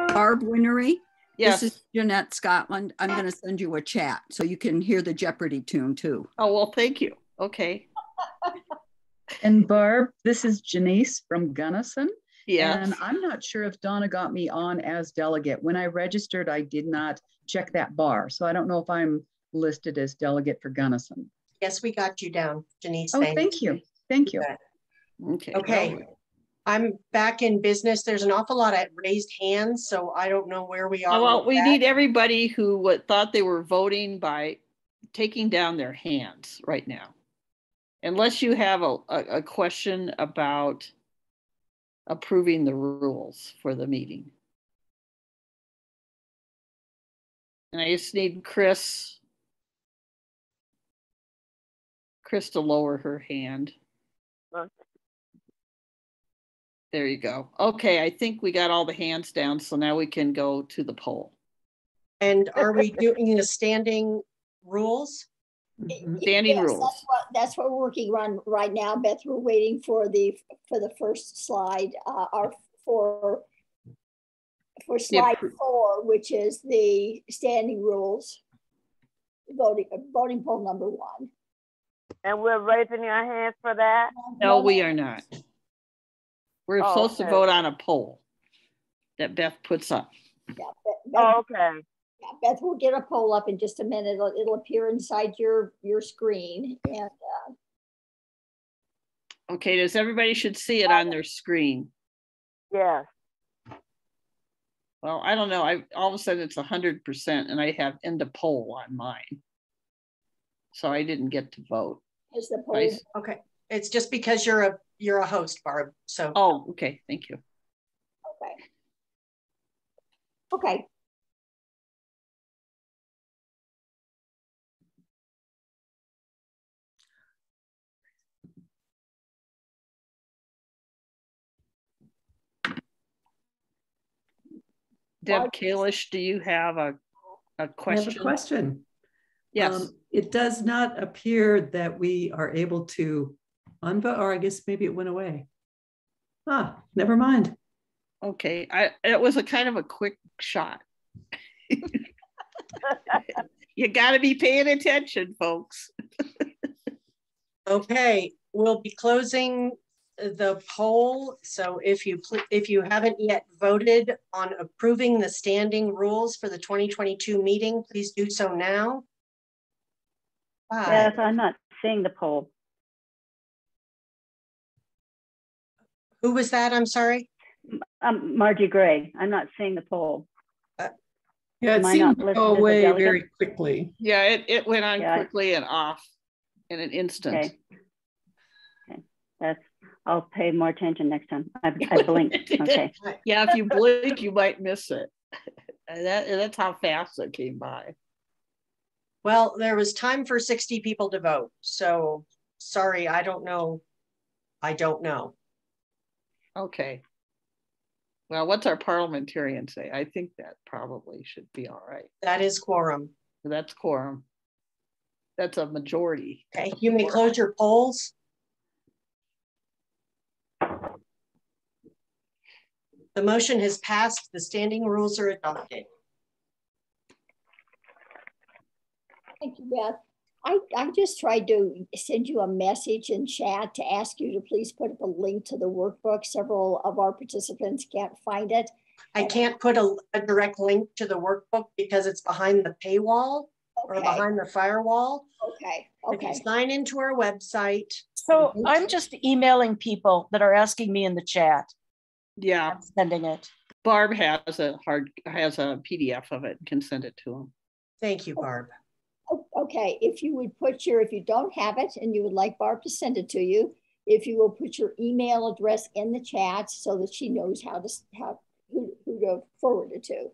Barb Winery. Yes. This is Jeanette Scotland. I'm going to send you a chat so you can hear the Jeopardy tune too. Oh, well, thank you. Okay. And Barb, this is Janice from Gunnison. Yeah. And I'm not sure if Donna got me on as delegate. When I registered, I did not check that bar. So I don't know if I'm listed as delegate for Gunnison. Yes, we got you down, Janice. Oh, thank you. Thank you. Okay. Okay. I'm back in business. There's an awful lot of raised hands, so I don't know where we are. Oh, well, we need everybody who thought they were voting by taking down their hands right now. Unless you have a question about approving the rules for the meeting. And I just need Chris to lower her hand. Okay. There you go. Okay, I think we got all the hands down, so now we can go to the poll. And are we doing the standing rules? Standing yes, rules. That's what we're working on right now, Beth. We're waiting for the first slide, for slide 4, which is the standing rules, voting poll number 1. And we're raising your hands for that? No, we are not. We're supposed to vote on a poll that Beth puts up. Yeah, okay. Yeah, Beth will get a poll up in just a minute. It'll appear inside your screen. And okay, does everybody should see it on their screen? Yes. Well, I don't know. All of a sudden it's 100% and I have end of poll on mine. So I didn't get to vote. Is the poll? Okay. It's just because you're a host, Barb. So. Oh, okay. Thank you. Okay. Deb Kalish, do you have a question? I have a question. Yes. It does not appear that we are able to unvote, or I guess maybe it went away. Ah, never mind. Okay, it was a kind of a quick shot. You got to be paying attention, folks. Okay, we'll be closing the poll. So if you haven't yet voted on approving the standing rules for the 2022 meeting, please do so now. Yes, I'm not seeing the poll. Who was that? I'm sorry. Margie Gray. I'm not seeing the poll. Yeah, it seemed to go away very quickly. Yeah, it went on quickly and off in an instant. Okay. I'll pay more attention next time. I blinked. Okay. Yeah, if you blink, you might miss it. That's how fast it came by. Well, there was time for 60 people to vote. So sorry, I don't know. Okay. Well, what's our parliamentarian say? I think that probably should be all right. That is quorum. That's quorum. That's a majority. Okay, you may close your polls. The motion has passed. The standing rules are adopted. Thank you, Beth. I just tried to send you a message in chat to ask you to please put up a link to the workbook. Several of our participants can't find it. I can't put a direct link to the workbook because it's behind the paywall or behind the firewall. Okay. If you sign into our website. So I'm just emailing people that are asking me in the chat. Yeah. I'm sending it. Barb has a PDF of it and can send it to them. Thank you, Barb. Okay, if you don't have it and you would like Barb to send it to you, if you will put your email address in the chat so that she knows who to forward it to.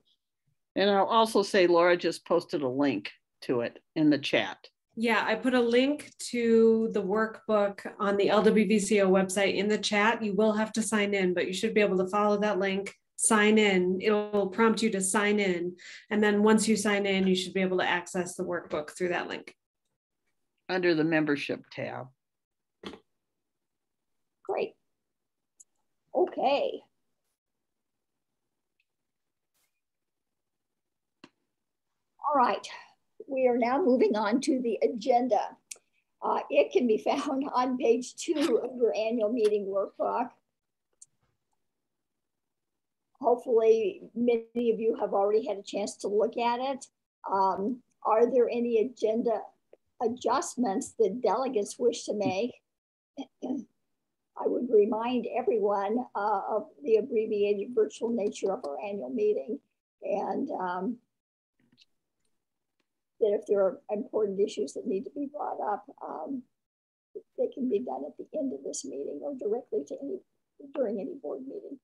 And I'll also say Laura just posted a link to it in the chat. Yeah, I put a link to the workbook on the LWVCO website in the chat. You will have to sign in, but you should be able to follow that link, sign in. It'll prompt you to sign in. And then once you sign in, you should be able to access the workbook through that link. Under the membership tab. Great. Okay. All right, we are now moving on to the agenda. It can be found on page 2 of your annual meeting workbook. Hopefully, many of you have already had a chance to look at it. Are there any agenda adjustments that delegates wish to make? I would remind everyone of the abbreviated virtual nature of our annual meeting, and that if there are important issues that need to be brought up, they can be done at the end of this meeting or directly to during any board meeting.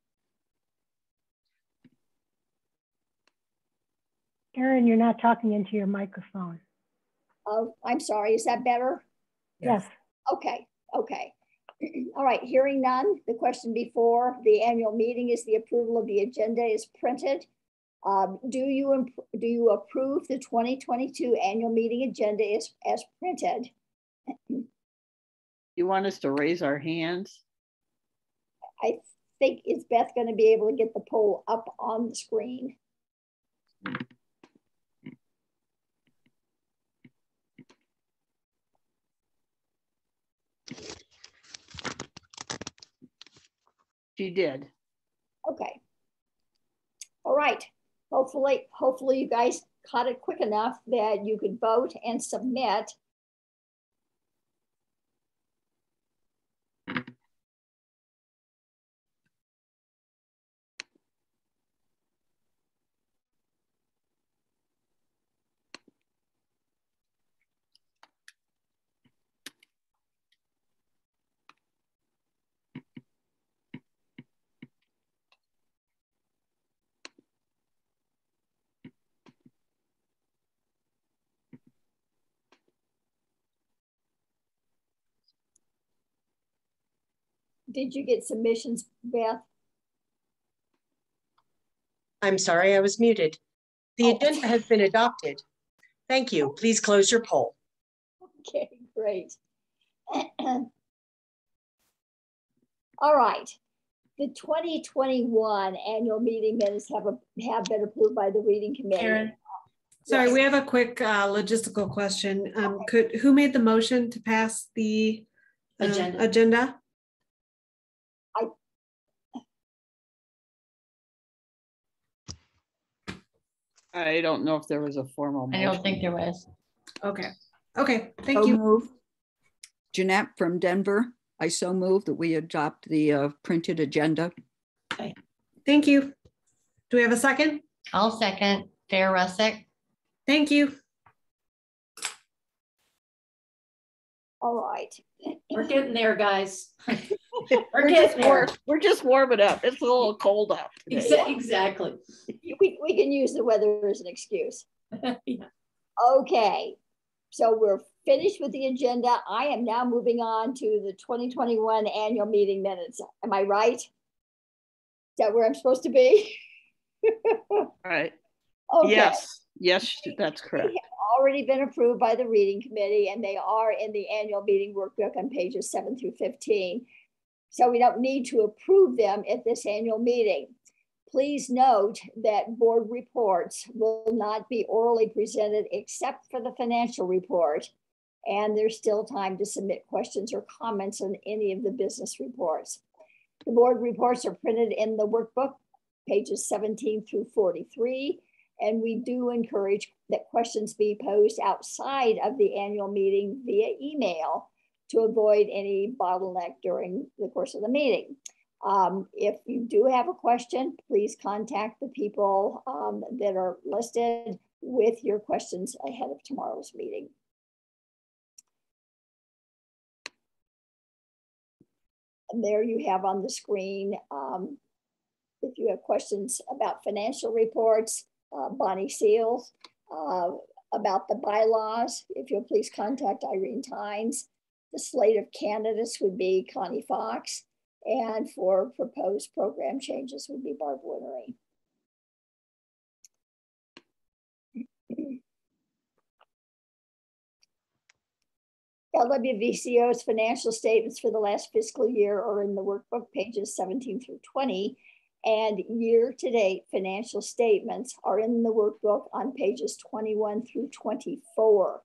Karen, you're not talking into your microphone. Oh, I'm sorry. Is that better? Yes. Okay. Okay. All right. Hearing none. The question before the annual meeting is the approval of the agenda is printed. Do you approve the 2022 annual meeting agenda as printed? You want us to raise our hands? I think, is Beth going to be able to get the poll up on the screen? She did. Okay. All right. Hopefully you guys caught it quick enough that you could vote and submit. Did you get submissions, Beth? I'm sorry, I was muted. The agenda has been adopted. Thank you. Please close your poll. Okay, great. All right. The 2021 annual meeting minutes have been approved by the reading committee. Karen, sorry, we have a quick logistical question. Who made the motion to pass the agenda? I don't know if there was a formal motion. I don't think there was. Okay. Okay. Thank So you. move. Jeanette from Denver. I so move that we adopt the printed agenda. Okay. Thank you. Do we have a second? I'll second. Fair Russick. Thank you. All right. We're getting there, guys. We're just warming up. It's a little cold out today. Exactly. We can use the weather as an excuse. Yeah. Okay, so we're finished with the agenda. I am now moving on to the 2021 annual meeting minutes. Am I right? Is that where I'm supposed to be? Right. Okay. Yes, that's correct. They have already been approved by the reading committee, and they are in the annual meeting workbook on pages 7 through 15. So we don't need to approve them at this annual meeting. Please note that board reports will not be orally presented except for the financial report, and there's still time to submit questions or comments on any of the business reports. The board reports are printed in the workbook, pages 17 through 43, and we do encourage that questions be posed outside of the annual meeting via email to avoid any bottleneck during the course of the meeting. If you do have a question, please contact the people that are listed with your questions ahead of tomorrow's meeting. And there you have on the screen, if you have questions about financial reports, Bonnie Seals, about the bylaws, if you'll please contact Irene Tynes. The slate of candidates would be Connie Fox, and for proposed program changes would be Barb Winnery. LWVCO's financial statements for the last fiscal year are in the workbook, pages 17 through 20, And year-to-date financial statements are in the workbook on pages 21 through 24.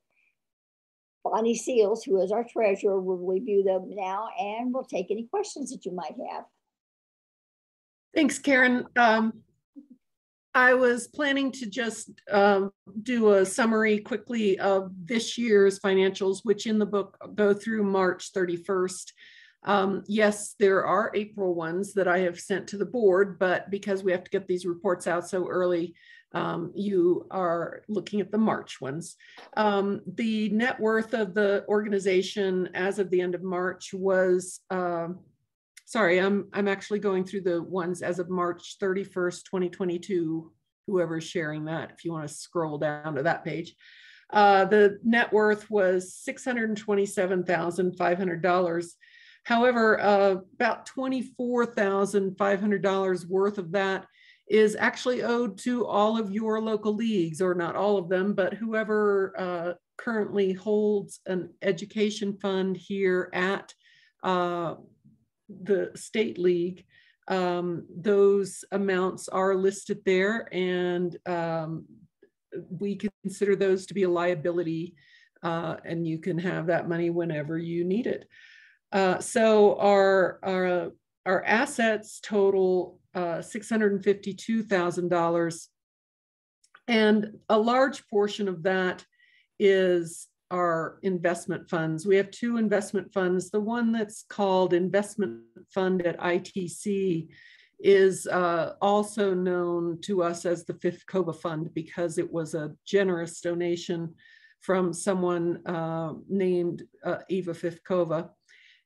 Bonnie Seals, who is our treasurer, will review them now and will take any questions that you might have. Thanks, Karen. I was planning to just do a summary quickly of this year's financials, which in the book go through March 31st. Yes, there are April ones that I have sent to the board, but because we have to get these reports out so early, you are looking at the March ones. The net worth of the organization as of the end of March was, sorry, I'm actually going through the ones as of March 31st, 2022, whoever's sharing that, if you want to scroll down to that page. The net worth was $627,500. However, about $24,500 worth of that is actually owed to all of your local leagues, or not all of them, but whoever currently holds an education fund here at the state league. Those amounts are listed there, and we consider those to be a liability, and you can have that money whenever you need it. So our assets total $652,000, and a large portion of that is our investment funds. We have two investment funds. The one that's called Investment Fund at ITC is also known to us as the FIFCOVA Fund, because it was a generous donation from someone named Eva FIFCOVA.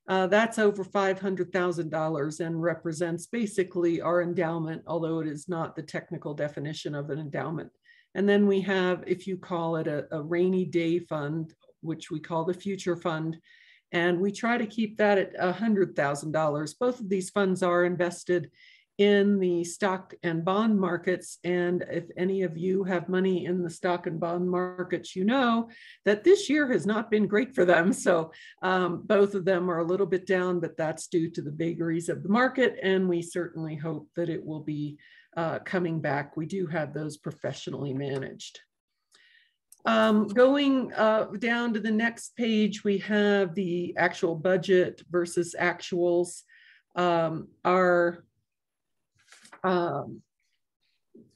That's over $500,000 and represents basically our endowment, although it is not the technical definition of an endowment. And then we have, if you call it a rainy day fund, which we call the Future Fund, and we try to keep that at $100,000. Both of these funds are invested in the stock and bond markets. And if any of you have money in the stock and bond markets, you know that this year has not been great for them. So both of them are a little bit down, but that's due to the vagaries of the market. And we certainly hope that it will be coming back. We do have those professionally managed. Going down to the next page, we have the actual budget versus actuals. Our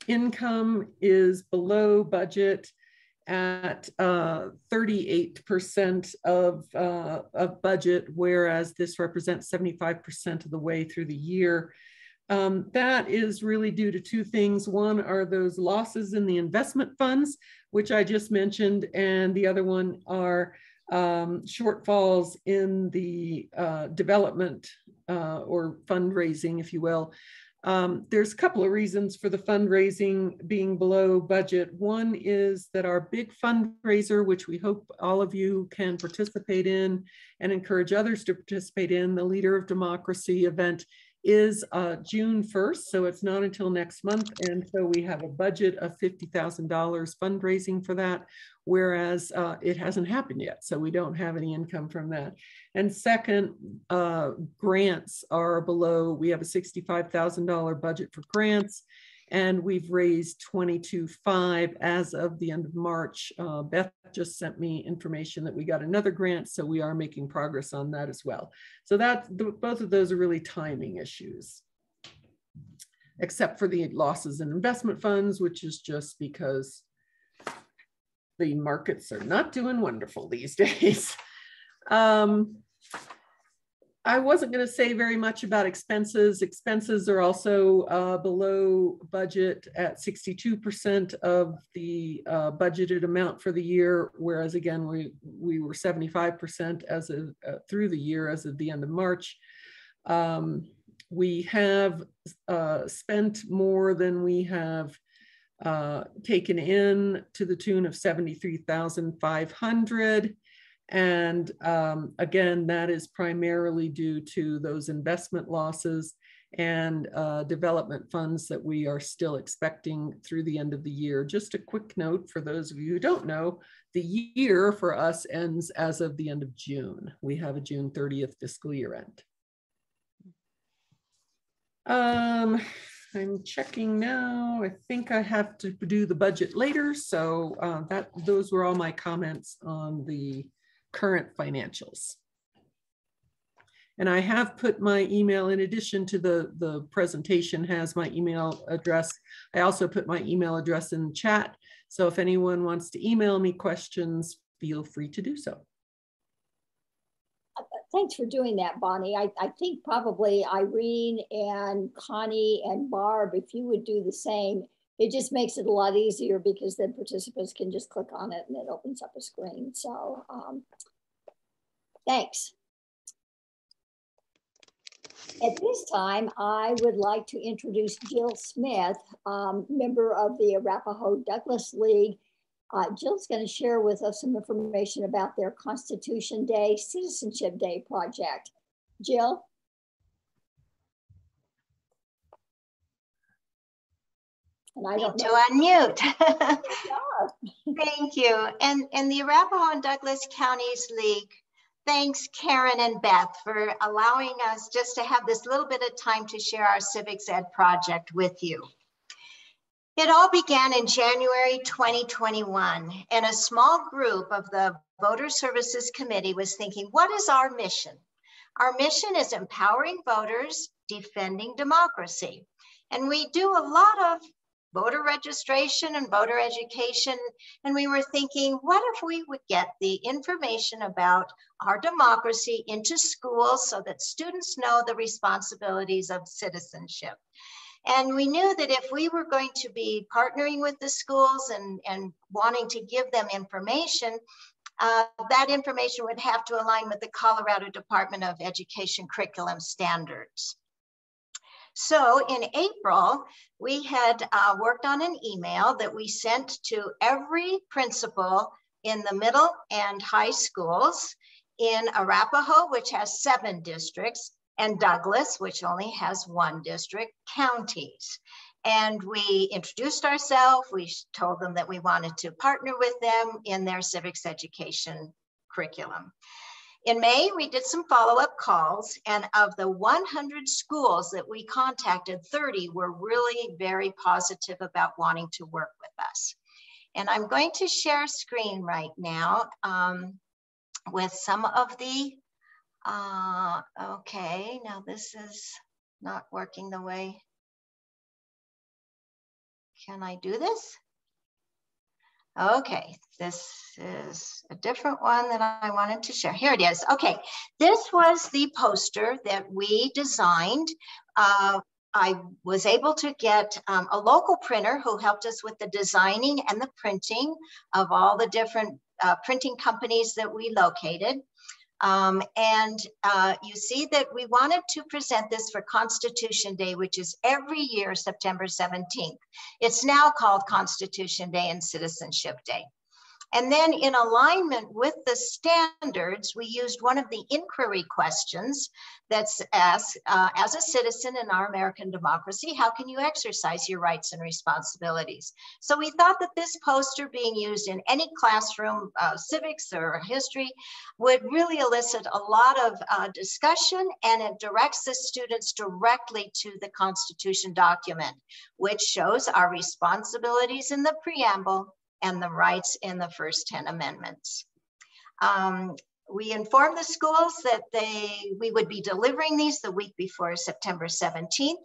income is below budget at 38% of budget, whereas this represents 75% of the way through the year. That is really due to two things. One are those losses in the investment funds, which I just mentioned, and the other one are shortfalls in the development or fundraising, if you will. There's a couple of reasons for the fundraising being below budget. One is that our big fundraiser, which we hope all of you can participate in and encourage others to participate in, the Leader of Democracy event, is June 1st, so it's not until next month. And so we have a budget of $50,000 fundraising for that, whereas it hasn't happened yet. So we don't have any income from that. And second, grants are below. We have a $65,000 budget for grants, and we've raised $22,500 as of the end of March. Beth just sent me information that we got another grant, so we are making progress on that as well. So both of those are really timing issues, except for the losses in investment funds, which is just because the markets are not doing wonderful these days. I wasn't going to say very much about expenses. Expenses are also below budget at 62% of the budgeted amount for the year, whereas again, we were 75% as of through the year as of the end of March. We have spent more than we have taken in, to the tune of $73,500. And again, that is primarily due to those investment losses and development funds that we are still expecting through the end of the year. Just a quick note for those of you who don't know, the year for us ends as of the end of June. We have a June 30th fiscal year end. I I'm checking now. I think I have to do the budget later. So those were all my comments on the current financials. And I have put my email, in addition to the presentation has my email address. I also put my email address in the chat. So if anyone wants to email me questions, feel free to do so. Thanks for doing that, Bonnie. I think probably Irene and Connie and Barb, if you would do the same, it just makes it a lot easier because then participants can just click on it and it opens up a screen. So thanks. At this time, I would like to introduce Jill Smith, member of the Arapahoe Douglas League. Jill's going to share with us some information about their Constitution Day, Citizenship Day project. Jill? And I don't know. To unmute. Thank you. And the Arapahoe and Douglas Counties League, thanks Karen and Beth for allowing us just to have this little bit of time to share our civics ed project with you. It all began in January 2021, and a small group of the Voter Services Committee was thinking, what is our mission? Our mission is empowering voters, defending democracy. And we do a lot of voter registration and voter education. And we were thinking, what if we would get the information about our democracy into schools so that students know the responsibilities of citizenship? And we knew that if we were going to be partnering with the schools and wanting to give them information, that information would have to align with the Colorado Department of Education curriculum standards. So in April, we had worked on an email that we sent to every principal in the middle and high schools in Arapahoe, which has 7 districts, and Douglas, which only has 1 district, counties. And we introduced ourselves. We told them that we wanted to partner with them in their civics education curriculum. In May, we did some follow-up calls, and of the 100 schools that we contacted, 30 were really very positive about wanting to work with us. And I'm going to share screen right now with some of the, okay, now this is not working the way. Can I do this? Okay, this is a different one that I wanted to share. Here it is. Okay, this was the poster that we designed. I was able to get a local printer who helped us with the designing and the printing of all the different printing companies that we located. You see that we wanted to present this for Constitution Day, which is every year, September 17th. It's now called Constitution Day and Citizenship Day. And then in alignment with the standards, we used one of the inquiry questions that's asked, as a citizen in our American democracy, how can you exercise your rights and responsibilities? So we thought that this poster being used in any classroom, civics or history, would really elicit a lot of discussion, and it directs the students directly to the Constitution document, which shows our responsibilities in the preamble and the rights in the first 10 amendments. We informed the schools that we would be delivering these the week before September 17th.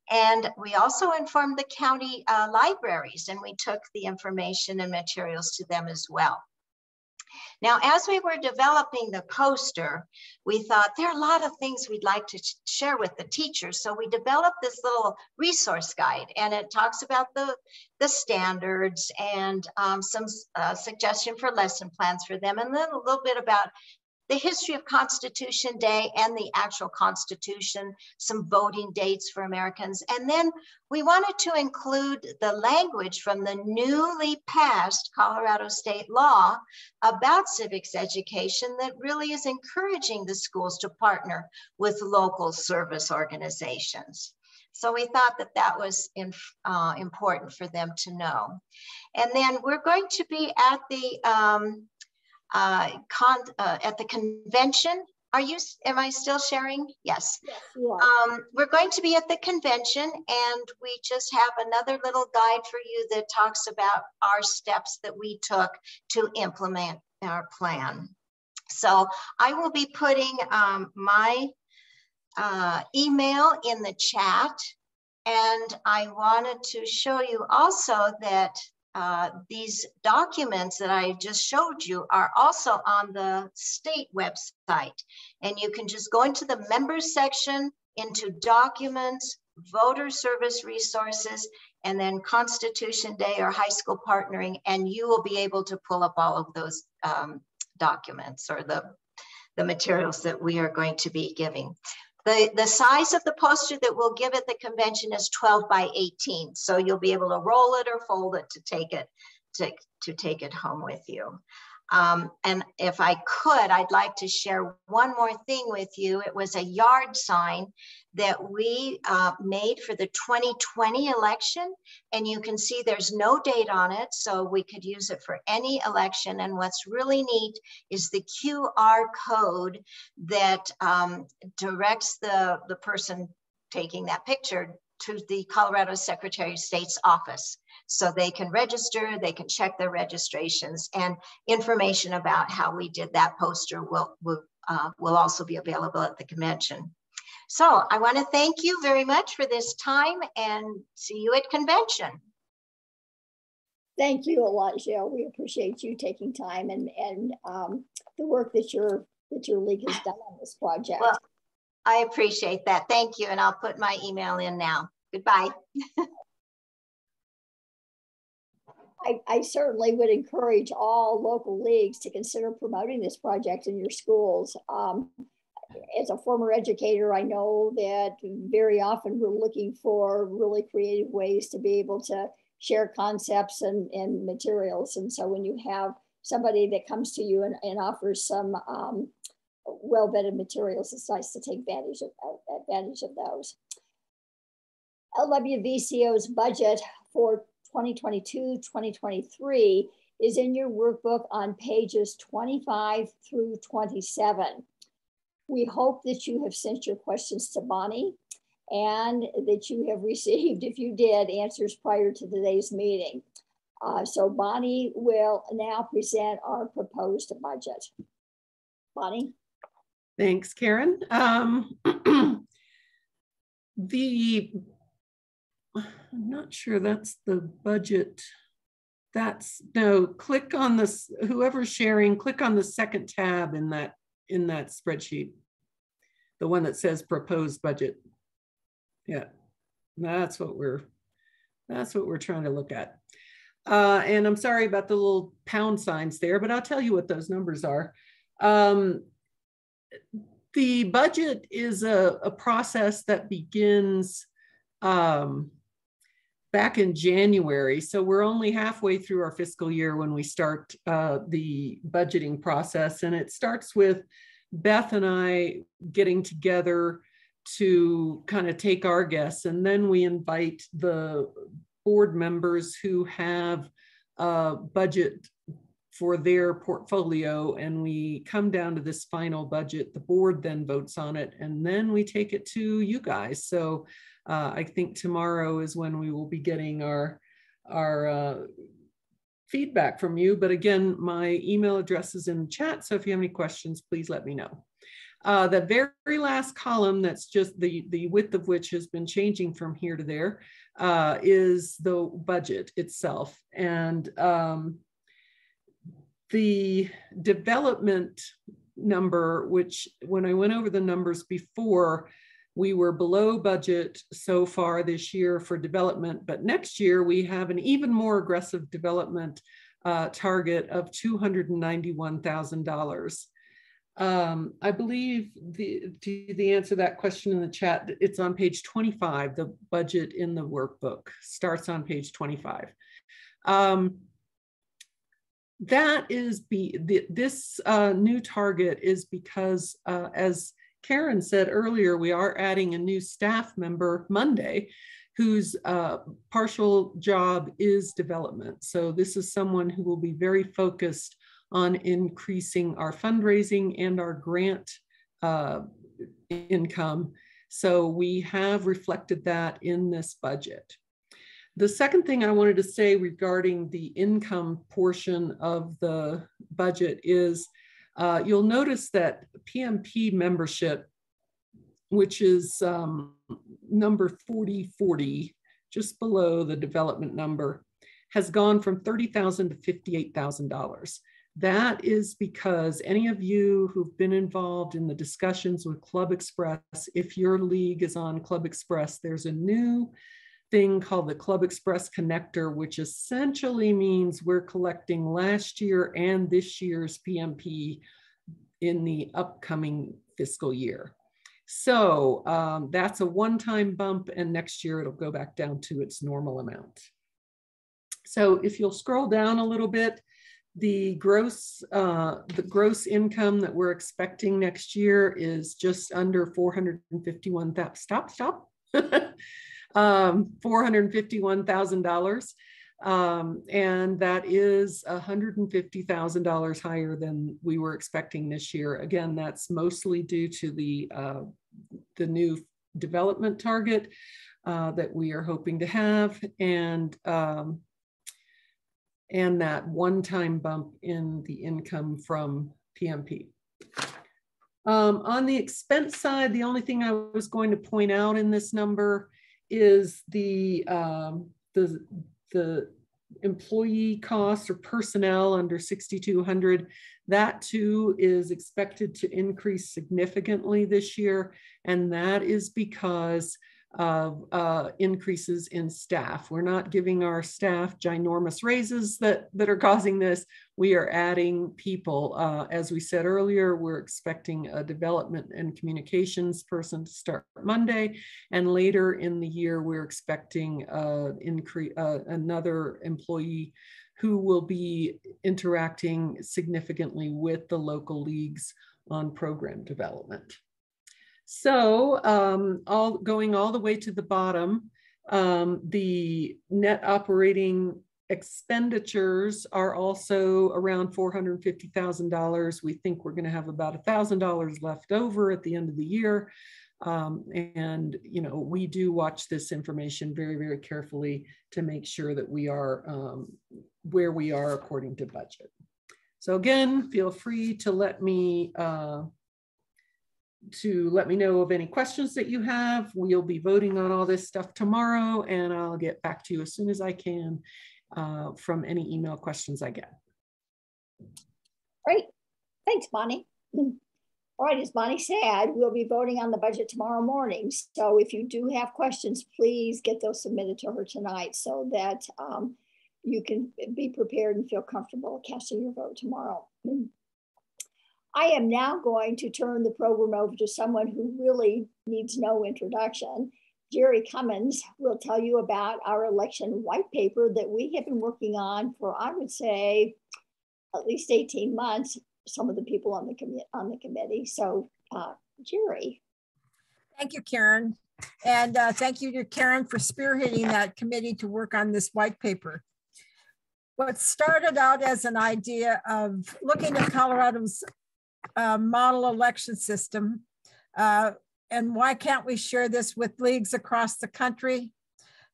And we also informed the county libraries, and we took the information and materials to them as well. Now, as we were developing the poster, we thought there are a lot of things we'd like to share with the teachers. So we developed this little resource guide, and it talks about the standards and some suggestion for lesson plans for them, and then a little bit about the history of Constitution Day and the actual Constitution, some voting dates for Americans. And then we wanted to include the language from the newly passed Colorado state law about civics education that really is encouraging the schools to partner with local service organizations. So we thought that that was important for them to know. And then we're going to be at the convention am I still sharing? Yes. Yes, you are. We're going to be at the convention, and we just have another little guide for you that talks about our steps that we took to implement our plan. So I will be putting my email in the chat, and I wanted to show you also that these documents that I just showed you are also on the state website, and you can just go into the members section, into documents, voter service resources, and then Constitution Day or high school partnering, and you will be able to pull up all of those documents or the materials that we are going to be giving. The size of the poster that we'll give at the convention is 12 by 18. So you'll be able to roll it or fold it to take it home with you. And if I could, I'd like to share one more thing with you. It was a yard sign that we made for the 2020 election. And you can see there's no date on it, so we could use it for any election. And what's really neat is the QR code that directs the person taking that picture to the Colorado Secretary of State's office. So they can register, they can check their registrations, and information about how we did that poster will also be available at the convention. So I want to thank you very much for this time, and see you at convention. Thank you a lot, Jill. We appreciate you taking time and the work that your league has done on this project. Well, I appreciate that. Thank you. And I'll put my email in now. Goodbye. I certainly would encourage all local leagues to consider promoting this project in your schools. As a former educator, I know that very often we're looking for really creative ways to be able to share concepts and materials. And so when you have somebody that comes to you and offers some well-vetted materials, it's nice to take advantage of those. LWVCO's budget for 2022-2023 is in your workbook on pages 25 through 27. We hope that you have sent your questions to Bonnie and that you have received, if you did, answers prior to today's meeting. So Bonnie will now present our proposed budget. Bonnie? Thanks, Karen. I'm not sure that's the budget. No, click on this, whoever's sharing, click on the second tab in that spreadsheet. The one that says proposed budget. Yeah, that's what we're trying to look at. And I'm sorry about the little pound signs there, but I'll tell you what those numbers are. The budget is a process that begins back in January. So we're only halfway through our fiscal year when we start the budgeting process. And it starts with Beth and I getting together to kind of take our guess. And then we invite the board members who have a budget for their portfolio, and we come down to this final budget. The board then votes on it, and then we take it to you guys. So I think tomorrow is when we will be getting our feedback from you. But again, my email address is in the chat, so if you have any questions, please let me know. The very last column, that's just the width of which has been changing from here to there, is the budget itself. And the development number, which when I went over the numbers before, we were below budget so far this year for development, but next year we have an even more aggressive development target of $291,000. I believe the answer to that question in the chat, it's on page 25. The budget in the workbook starts on page 25. That is this new target is because, as Karen said earlier, we are adding a new staff member Monday whose partial job is development. So this is someone who will be very focused on increasing our fundraising and our grant income. So we have reflected that in this budget. The second thing I wanted to say regarding the income portion of the budget is you'll notice that PMP membership, which is number 4040, just below the development number, has gone from $30,000 to $58,000. That is because any of you who've been involved in the discussions with Club Express, if your league is on Club Express, there's a new thing called the Club Express Connector, which essentially means we're collecting last year and this year's PMP in the upcoming fiscal year. So that's a one-time bump, and next year it'll go back down to its normal amount. So if you'll scroll down a little bit, the gross income that we're expecting next year is just under 451,000. Stop. $451,000. And that is $150,000 higher than we were expecting this year. Again, that's mostly due to the new development target that we are hoping to have, and that one-time bump in the income from PMP. On the expense side, the only thing I was going to point out in this number is the employee costs or personnel under 6,200. That too is expected to increase significantly this year, and that is because of increases in staff. We're not giving our staff ginormous raises that are causing this. We are adding people. As we said earlier, we're expecting a development and communications person to start Monday, and later in the year, we're expecting another employee who will be interacting significantly with the local leagues on program development. So going all the way to the bottom, the net operating expenditures are also around $450,000. We think we're going to have about $1,000 left over at the end of the year. And, you know, we do watch this information very, very carefully to make sure that we are where we are according to budget. So again, feel free to let me know of any questions that you have. We'll be voting on all this stuff tomorrow, and I'll get back to you as soon as I can from any email questions I get. Great. Thanks, Bonnie. All right, as Bonnie said, we'll be voting on the budget tomorrow morning. So if you do have questions, please get those submitted to her tonight so that you can be prepared and feel comfortable casting your vote tomorrow. I am now going to turn the program over to someone who really needs no introduction. Jerry Cummins will tell you about our election white paper that we have been working on for, I would say, at least 18 months, some of the people on the committee. So Jerry. Thank you, Karen. And thank you to Karen for spearheading that committee to work on this white paper. What started out as an idea of looking at Colorado's model election system, and why can't we share this with leagues across the country?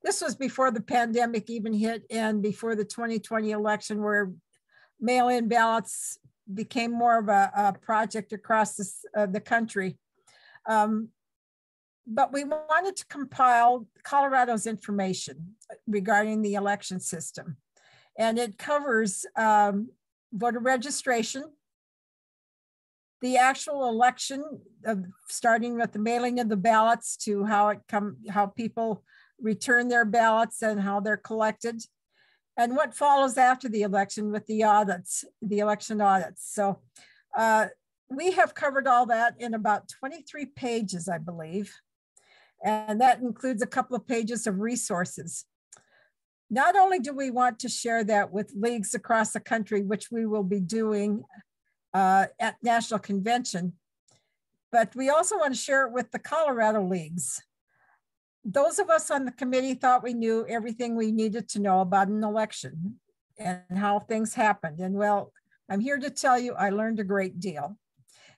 This was before the pandemic even hit and before the 2020 election, where mail-in ballots became more of a project across the country. But we wanted to compile Colorado's information regarding the election system. And it covers voter registration, the actual election, starting with the mailing of the ballots to how people return their ballots and how they're collected, and what follows after the election with the audits, the election audits. So we have covered all that in about 23 pages, I believe. And that includes a couple of pages of resources. Not only do we want to share that with leagues across the country, which we will be doing at National Convention, but we also want to share it with the Colorado leagues. Those of us on the committee thought we knew everything we needed to know about an election and how things happened. And well, I'm here to tell you, I learned a great deal.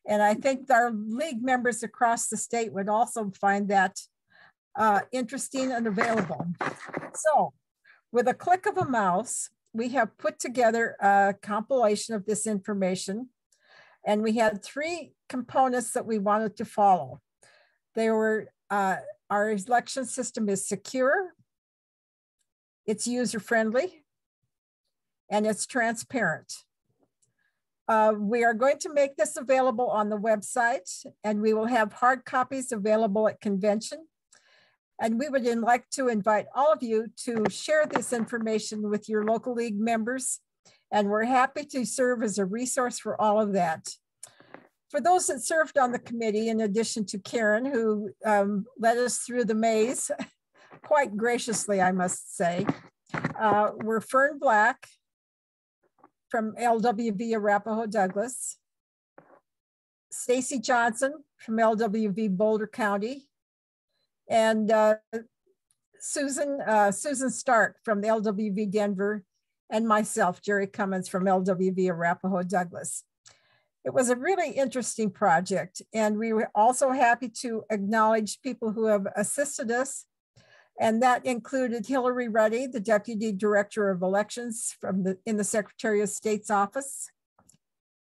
And I think our league members across the state would also find that interesting and available. So with a click of a mouse, we have put together a compilation of this information, and we had 3 components that we wanted to follow. They were, our election system is secure, it's user-friendly, and it's transparent. We are going to make this available on the website, and we will have hard copies available at convention. And we would like to invite all of you to share this information with your local league members. And we're happy to serve as a resource for all of that. For those that served on the committee, in addition to Karen, who led us through the maze, quite graciously, I must say, were Fern Black from LWV Arapahoe Douglas, Stacy Johnson from LWV Boulder County, and Susan Stark from the LWV Denver, and myself, Jerry Cummins from LWV Arapahoe Douglas. It was a really interesting project, and we were also happy to acknowledge people who have assisted us, and that included Hillary Ruddy, the Deputy Director of Elections in the Secretary of State's office,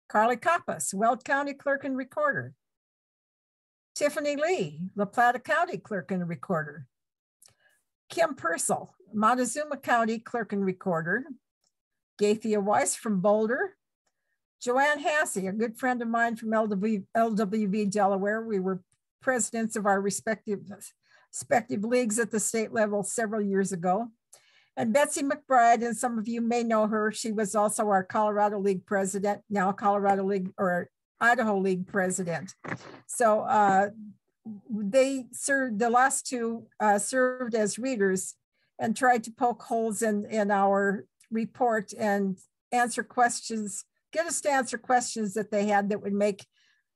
Carly Koppas, Weld County Clerk and Recorder, Tiffany Lee, La Plata County Clerk and Recorder, Kim Purcell, Montezuma County Clerk and Recorder, Gaithia Weiss from Boulder, Joanne Hassey, a good friend of mine from LWV Delaware. We were presidents of our respective leagues at the state level several years ago. And Betsy McBride, and some of you may know her, she was also our Colorado League president, now Colorado League or Idaho League president. So they served, the last 2 served as readers and tried to poke holes in our report and answer questions, get us to answer questions that they had that would make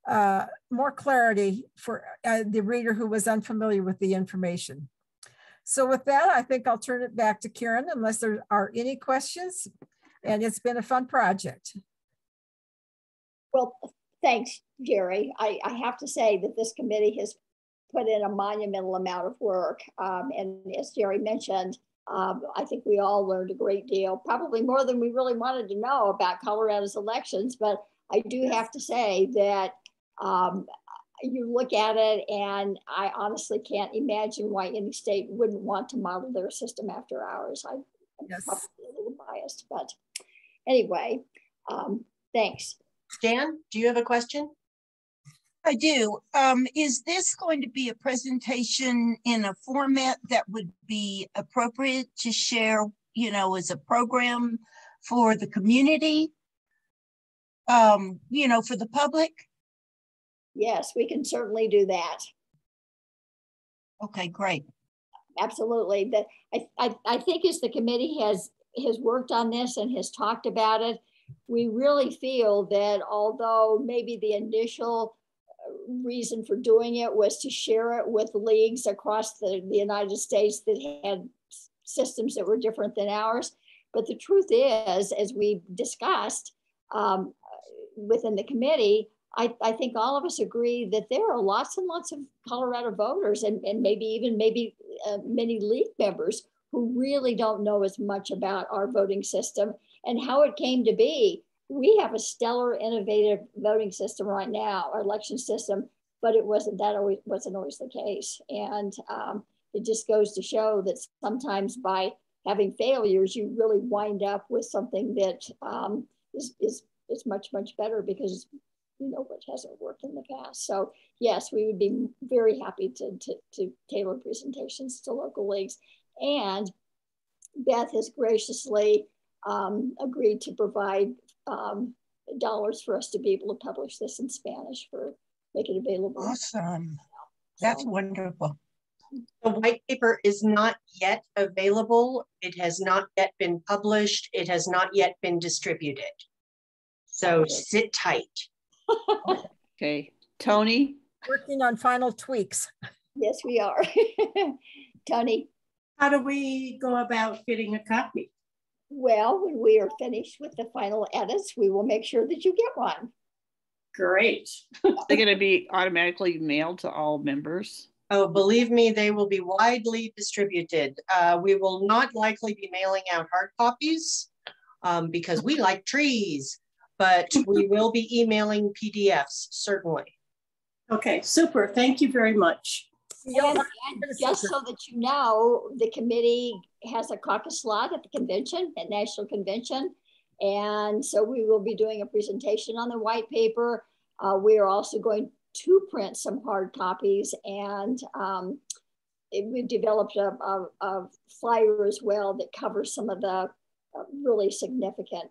more clarity for the reader who was unfamiliar with the information. So with that, I think I'll turn it back to Karen unless there are any questions, and it's been a fun project. Well, thanks, Jerry. I have to say that this committee has put in a monumental amount of work. And as Jerry mentioned, I think we all learned a great deal, probably more than we really wanted to know about Colorado's elections. But I do have to say that you look at it, and I honestly can't imagine why any state wouldn't want to model their system after ours. I'm probably a little biased, but anyway, thanks. Dan, do you have a question? I do. Is this going to be a presentation in a format that would be appropriate to share, you know, as a program for the community, you know, for the public? Yes, we can certainly do that. Okay, great. Absolutely. I think as the committee has worked on this and has talked about it, we really feel that although maybe the initial reason for doing it was to share it with leagues across the United States that had systems that were different than ours, but the truth is, as we discussed within the committee, I think all of us agree that there are lots and lots of Colorado voters and maybe many league members who really don't know as much about our voting system and how it came to be. We have a stellar, innovative voting system right now, our election system, but it wasn't always the case. And it just goes to show that sometimes by having failures, you really wind up with something that is much, much better because you know what hasn't worked in the past. So yes, we would be very happy to tailor presentations to local leagues. And Beth has graciously agreed to provide dollars for us to be able to publish this in Spanish for make it available. Awesome. That's wonderful. The white paper is not yet available. It has not yet been published. It has not yet been distributed. So sit tight. Okay, Tony? Working on final tweaks. Yes, we are. Tony? How do we go about getting a copy? Well, when we are finished with the final edits, we will make sure that you get one. Great. They're going to be automatically mailed to all members. Oh, believe me, they will be widely distributed. We will not likely be mailing out hard copies because we like trees, but we will be emailing PDFs, certainly. Okay, super. Thank you very much. And just so that you know, the committee has a caucus slot at the convention, at National Convention. And so we will be doing a presentation on the white paper. We are also going to print some hard copies, and we've developed a flyer as well that covers some of the really significant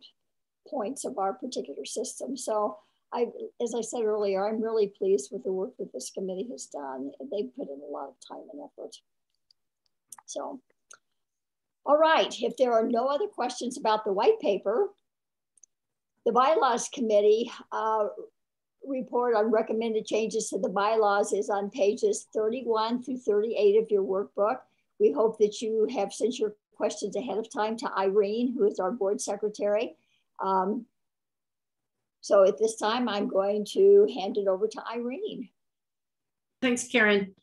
points of our particular system. So as I said earlier, I'm really pleased with the work that this committee has done. They've put in a lot of time and effort. So, all right, if there are no other questions about the white paper, the bylaws committee report on recommended changes to the bylaws is on pages 31 through 38 of your workbook. We hope that you have sent your questions ahead of time to Irene, who is our board secretary. So at this time, I'm going to hand it over to Irene. Thanks, Karen.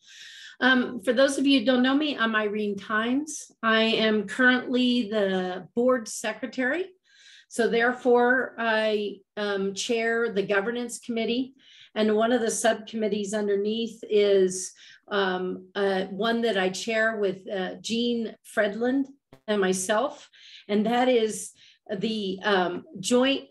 For those of you who don't know me, I'm Irene Tynes. I am currently the board secretary. So therefore, I chair the governance committee, and one of the subcommittees underneath is one that I chair with Jean Fredland and myself, and that is the joint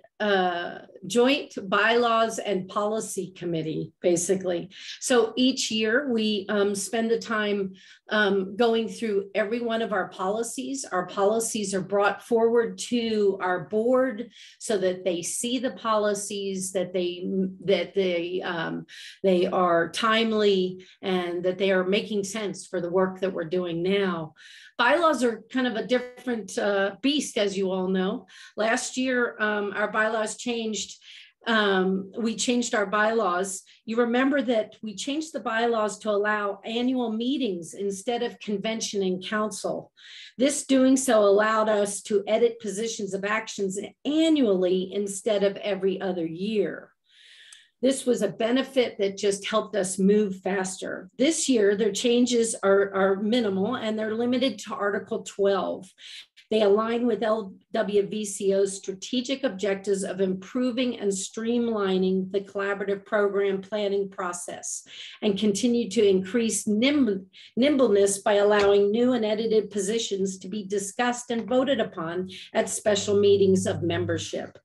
bylaws and policy committee, basically. So each year we spend the time going through every one of our policies. Our policies are brought forward to our board so that they see the policies, that they are timely, and that they are making sense for the work that we're doing now. Bylaws are kind of a different beast, as you all know. Last year, our bylaws changed. We changed our bylaws. You remember that we changed the bylaws to allow annual meetings instead of convention and council. This doing so allowed us to edit positions of actions annually instead of every other year. This was a benefit that just helped us move faster. This year, their changes are minimal, and they're limited to Article 12. They align with LWVCO's strategic objectives of improving and streamlining the collaborative program planning process, and continue to increase nimbleness by allowing new and edited positions to be discussed and voted upon at special meetings of membership.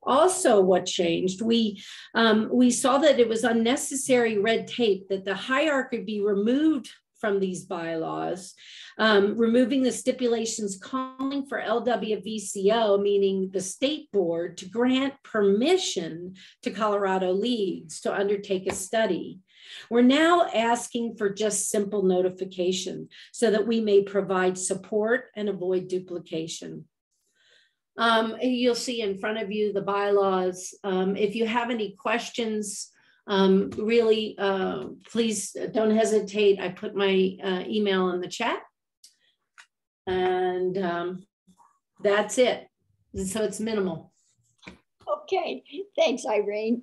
Also, what changed, we saw that it was unnecessary red tape, that the hierarchy be removed from these bylaws, removing the stipulations calling for LWVCO, meaning the state board, to grant permission to Colorado leagues to undertake a study. We're now asking for just simple notification so that we may provide support and avoid duplication. You'll see in front of you the bylaws. If you have any questions, really, please don't hesitate. I put my email in the chat, and that's it. So it's minimal. Okay, thanks, Irene.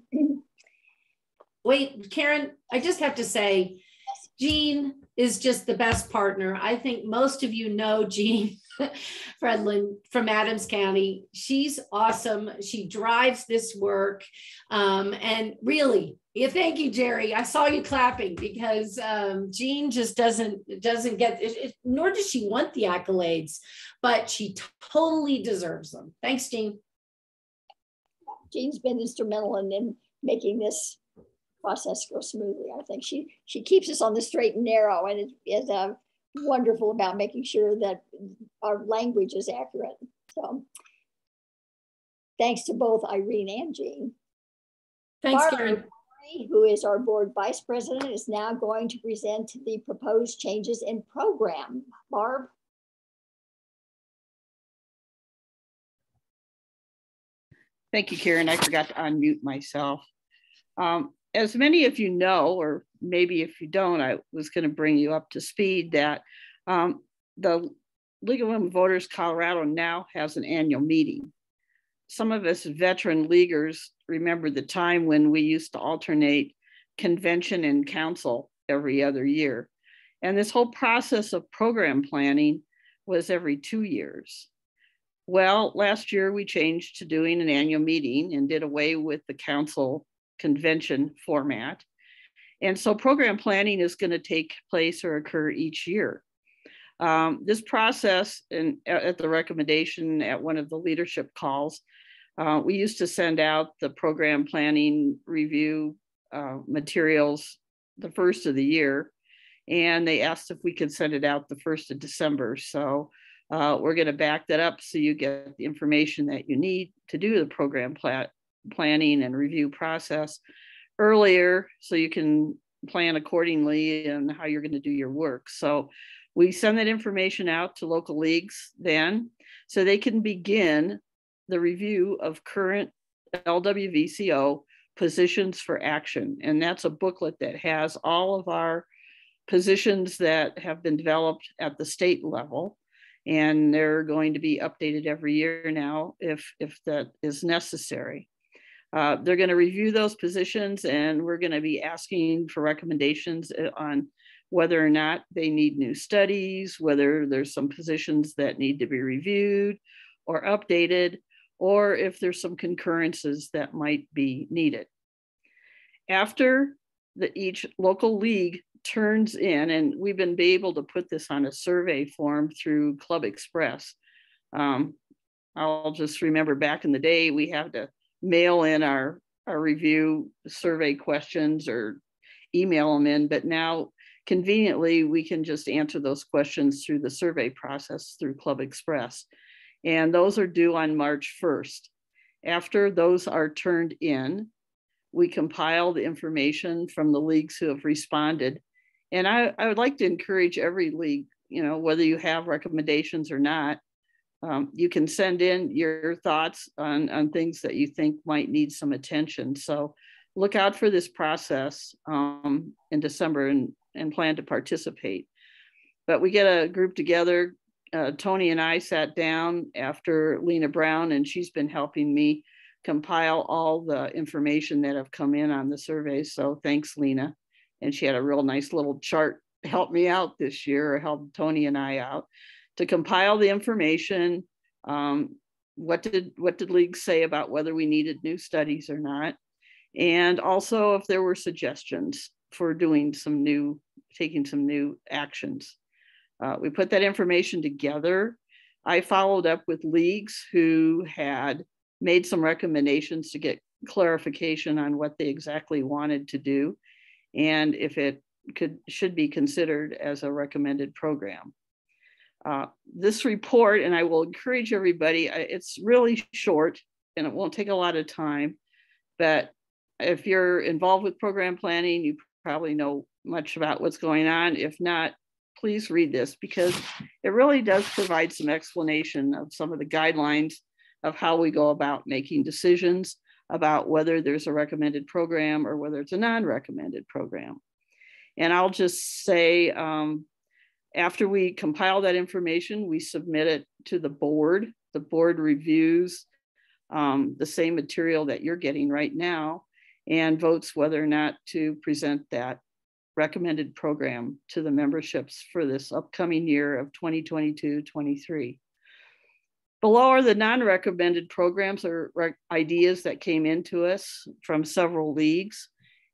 Wait, Karen, I just have to say, Jean is just the best partner. I think most of you know Jean Fredland from Adams County. She's awesome. She drives this work. And really, thank you, Jerry. I saw you clapping, because Jean just doesn't get it, nor does she want the accolades, but she totally deserves them. Thanks, Jean. Jean's been instrumental in making this process go smoothly. I think she keeps us on the straight and narrow, and is wonderful about making sure that our language is accurate. So thanks to both Irene and Jean. Thanks, Barbara, Karen. Who is our board vice president, is now going to present the proposed changes in program. Barb? Thank you, Karen. I forgot to unmute myself. As many of you know, or maybe if you don't, I was going to bring you up to speed that the League of Women Voters Colorado now has an annual meeting. Some of us veteran leaguers remember the time when we used to alternate convention and council every other year. And this whole process of program planning was every 2 years. Well, last year we changed to doing an annual meeting and did away with the council convention format. And so program planning is going to take place or occur each year. This process, and at the recommendation at one of the leadership calls, we used to send out the program planning review materials the first of the year, and they asked if we could send it out the 1st of December. So we're going to back that up so you get the information that you need to do the program planning and review process earlier, so you can plan accordingly and how you're going to do your work. So we send that information out to local leagues then, so they can begin the review of current LWVCO positions for action. And that's a booklet that has all of our positions that have been developed at the state level. And they're going to be updated every year now if that is necessary. They're going to review those positions, and we're going to be asking for recommendations on whether or not they need new studies, whether there's some positions that need to be reviewed or updated, or if there's some concurrences that might be needed. After each local league turns in, and we've been able to put this on a survey form through Club Express. I'll just remember back in the day, we had to mail in our review survey questions or email them in, but now conveniently we can just answer those questions through the survey process through Club Express. And those are due on March 1st. After those are turned in, we compile the information from the leagues who have responded. And I would like to encourage every league, whether you have recommendations or not, you can send in your thoughts on things that you think might need some attention. So look out for this process in December and plan to participate. But we get a group together. Tony and I sat down after Lena Brown, and she's been helping me compile all the information that have come in on the surveys. So thanks, Lena. And she had a real nice little chart to help me out this year, or help Tony and I out, to compile the information. What did leagues say about whether we needed new studies or not? And also if there were suggestions for taking some new actions. We put that information together. I followed up with leagues who had made some recommendations to get clarification on what they exactly wanted to do, and if it should be considered as a recommended program. This report, and I will encourage everybody, it's really short and it won't take a lot of time, but if you're involved with program planning, you probably know much about what's going on. If not, please read this, because it really does provide some explanation of some of the guidelines of how we go about making decisions about whether there's a recommended program or whether it's a non-recommended program. And I'll just say, after we compile that information, we submit it to the board. The board reviews the same material that you're getting right now and votes whether or not to present that recommended program to the memberships for this upcoming year of 2022-23. Below are the non-recommended programs or ideas that came into us from several leagues,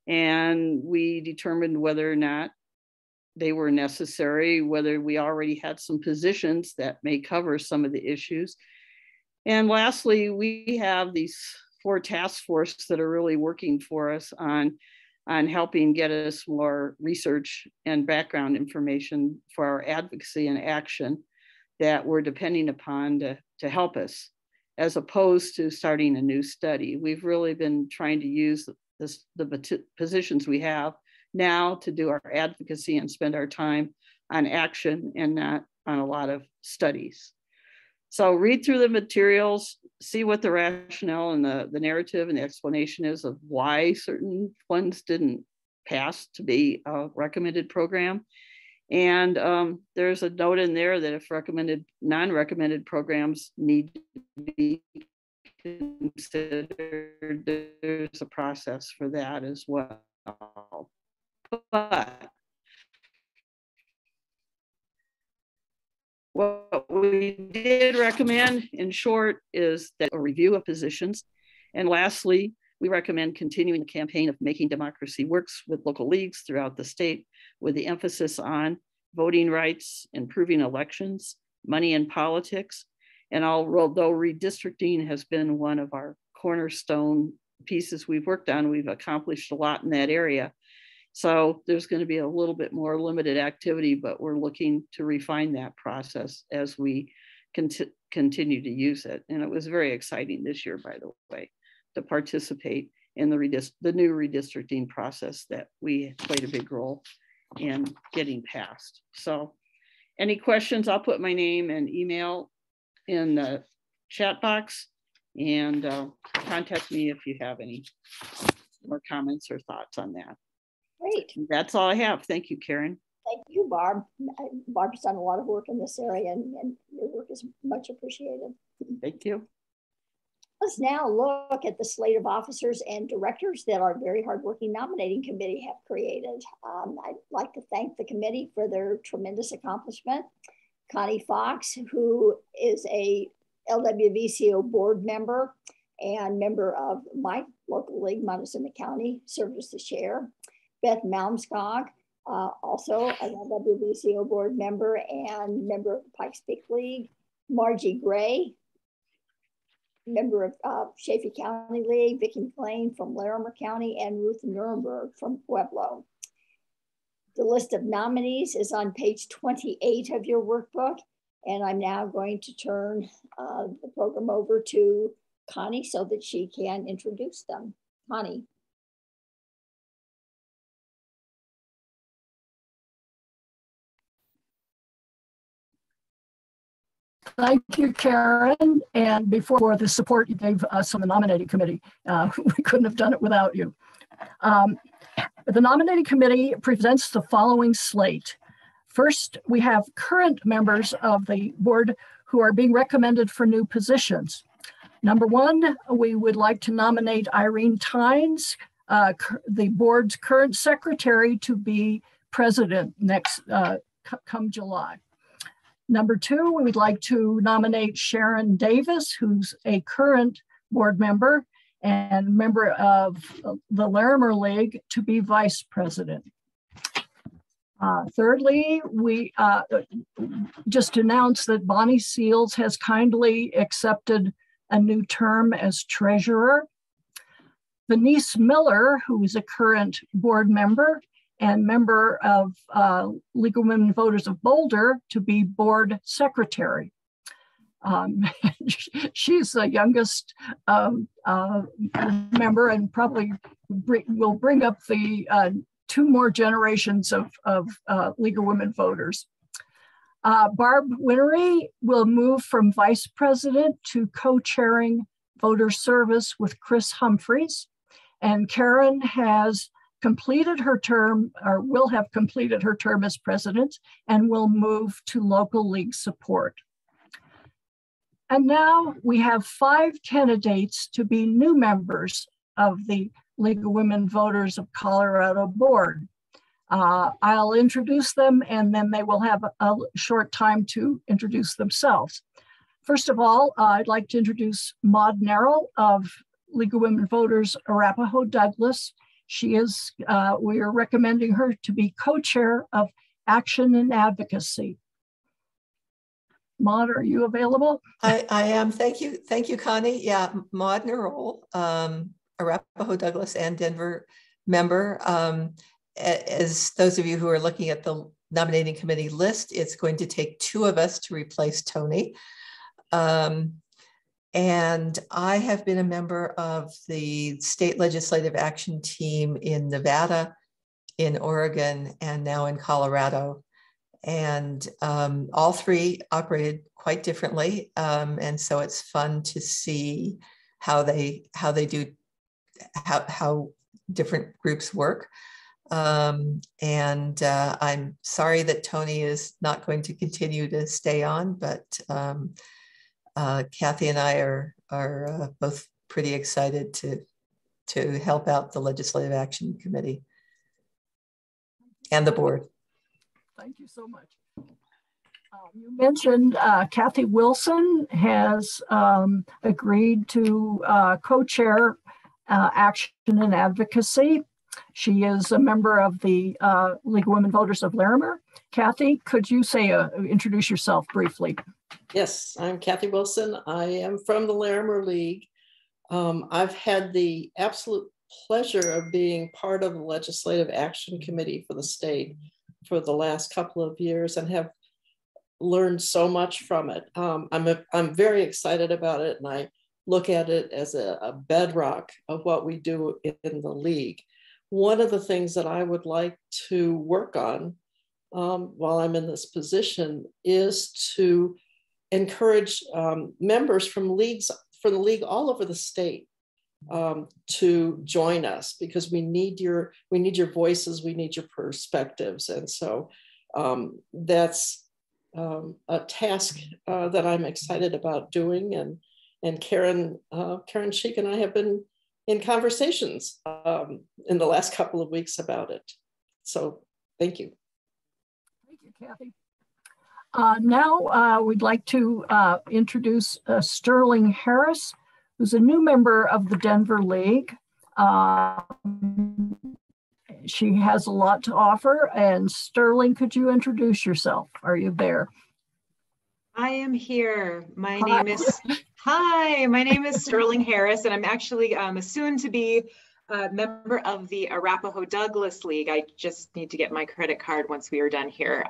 and we determined whether or not they were necessary, whether we already had some positions that may cover some of the issues. And lastly, we have these 4 task forces that are really working for us on helping get us more research and background information for our advocacy and action that we're depending upon to help us, as opposed to starting a new study. We've really been trying to use the positions we have now to do our advocacy and spend our time on action and not on a lot of studies. So read through the materials, see what the rationale and the narrative and the explanation is of why certain ones didn't pass to be a recommended program. And there's a note in there that if non-recommended programs need to be considered. There's a process for that as well. But what we did recommend, in short, is that a review of positions. And lastly, we recommend continuing the campaign of Making Democracy Works with local leagues throughout the state, with the emphasis on voting rights, improving elections, money in politics. And although redistricting has been one of our cornerstone pieces we've worked on, we've accomplished a lot in that area. So there's going to be a little bit more limited activity, but we're looking to refine that process as we continue to use it. And it was very exciting this year, by the way, to participate in the new redistricting process that we played a big role in getting passed. So any questions, I'll put my name and email in the chat box, and contact me if you have any more comments or thoughts on that. Great. That's all I have. Thank you, Karen. Thank you, Barb. Barb's done a lot of work in this area, and your work is much appreciated. Thank you. Let's now look at the slate of officers and directors that our very hardworking nominating committee have created. I'd like to thank the committee for their tremendous accomplishment. Connie Fox, who is a LWVCO board member and member of my local league, Montezuma County, served as the chair. Beth Malmskog, also an LWVCO board member and member of the Pikes Peak League. Margie Gray, member of Chaffey County League. Vicki McLean from Larimer County, and Ruth Nuremberg from Pueblo. The list of nominees is on page 28 of your workbook, and I'm now going to turn the program over to Connie so that she can introduce them. Connie. Thank you, Karen. And before the support you gave us on the nominating committee, we couldn't have done it without you. The nominating committee presents the following slate. First, we have current members of the board who are being recommended for new positions. Number one, we would like to nominate Irene Tynes, the board's current secretary, to be president next come July. Number two, we would like to nominate Sharon Davis, who's a current board member and member of the Larimer League, to be vice president. Thirdly, we just announced that Bonnie Seals has kindly accepted a new term as treasurer. Denise Miller, who is a current board member and member of League of Women Voters of Boulder, to be board secretary. She's the youngest member, and probably will bring up the two more generations of League of Women Voters. Barb Winery will move from vice president to co-chairing voter service with Chris Humphreys. And Karen has completed her term, or will have completed her term as president, and will move to local league support. And now we have 5 candidates to be new members of the League of Women Voters of Colorado board. I'll introduce them, and then they will have a short time to introduce themselves. First of all, I'd like to introduce Maud Nerrill of League of Women Voters Arapahoe Douglas. She is, we are recommending her to be co-chair of Action and Advocacy. Maud, are you available? I am. Thank you, Connie. Yeah, Maud Nerrill, Arapahoe Douglas and Denver member. As those of you who are looking at the nominating committee list, it's going to take 2 of us to replace Tony. And I have been a member of the state legislative action team in Nevada, in Oregon, and now in Colorado. And all 3 operated quite differently. And so it's fun to see how different groups work. And I'm sorry that Tony is not going to continue to stay on, but Kathy and I are both pretty excited to help out the Legislative Action Committee and the board. Thank you so much. You mentioned Kathy Wilson has agreed to co-chair Action and Advocacy. She is a member of the League of Women Voters of Larimer. Kathy, could you introduce yourself briefly? Yes, I'm Kathy Wilson. I am from the Larimer League. I've had the absolute pleasure of being part of the Legislative Action Committee for the state for the last couple of years and have learned so much from it. I'm very excited about it, and I look at it as a bedrock of what we do in the league. One of the things that I would like to work on while I'm in this position is to encourage members from the league all over the state to join us, because we need your voices, we need your perspectives, and so that's a task that I'm excited about doing, and Karen Sheik and I have been in conversations in the last couple of weeks about it. So thank you. Thank you, Kathy. Now we'd like to introduce Sterling Harris, who's a new member of the Denver League. She has a lot to offer. And Sterling, could you introduce yourself? Are you there? I am here. My name is Sterling Harris, and I'm actually a soon-to-be member of the Arapahoe Douglas League. I just need to get my credit card once we are done here.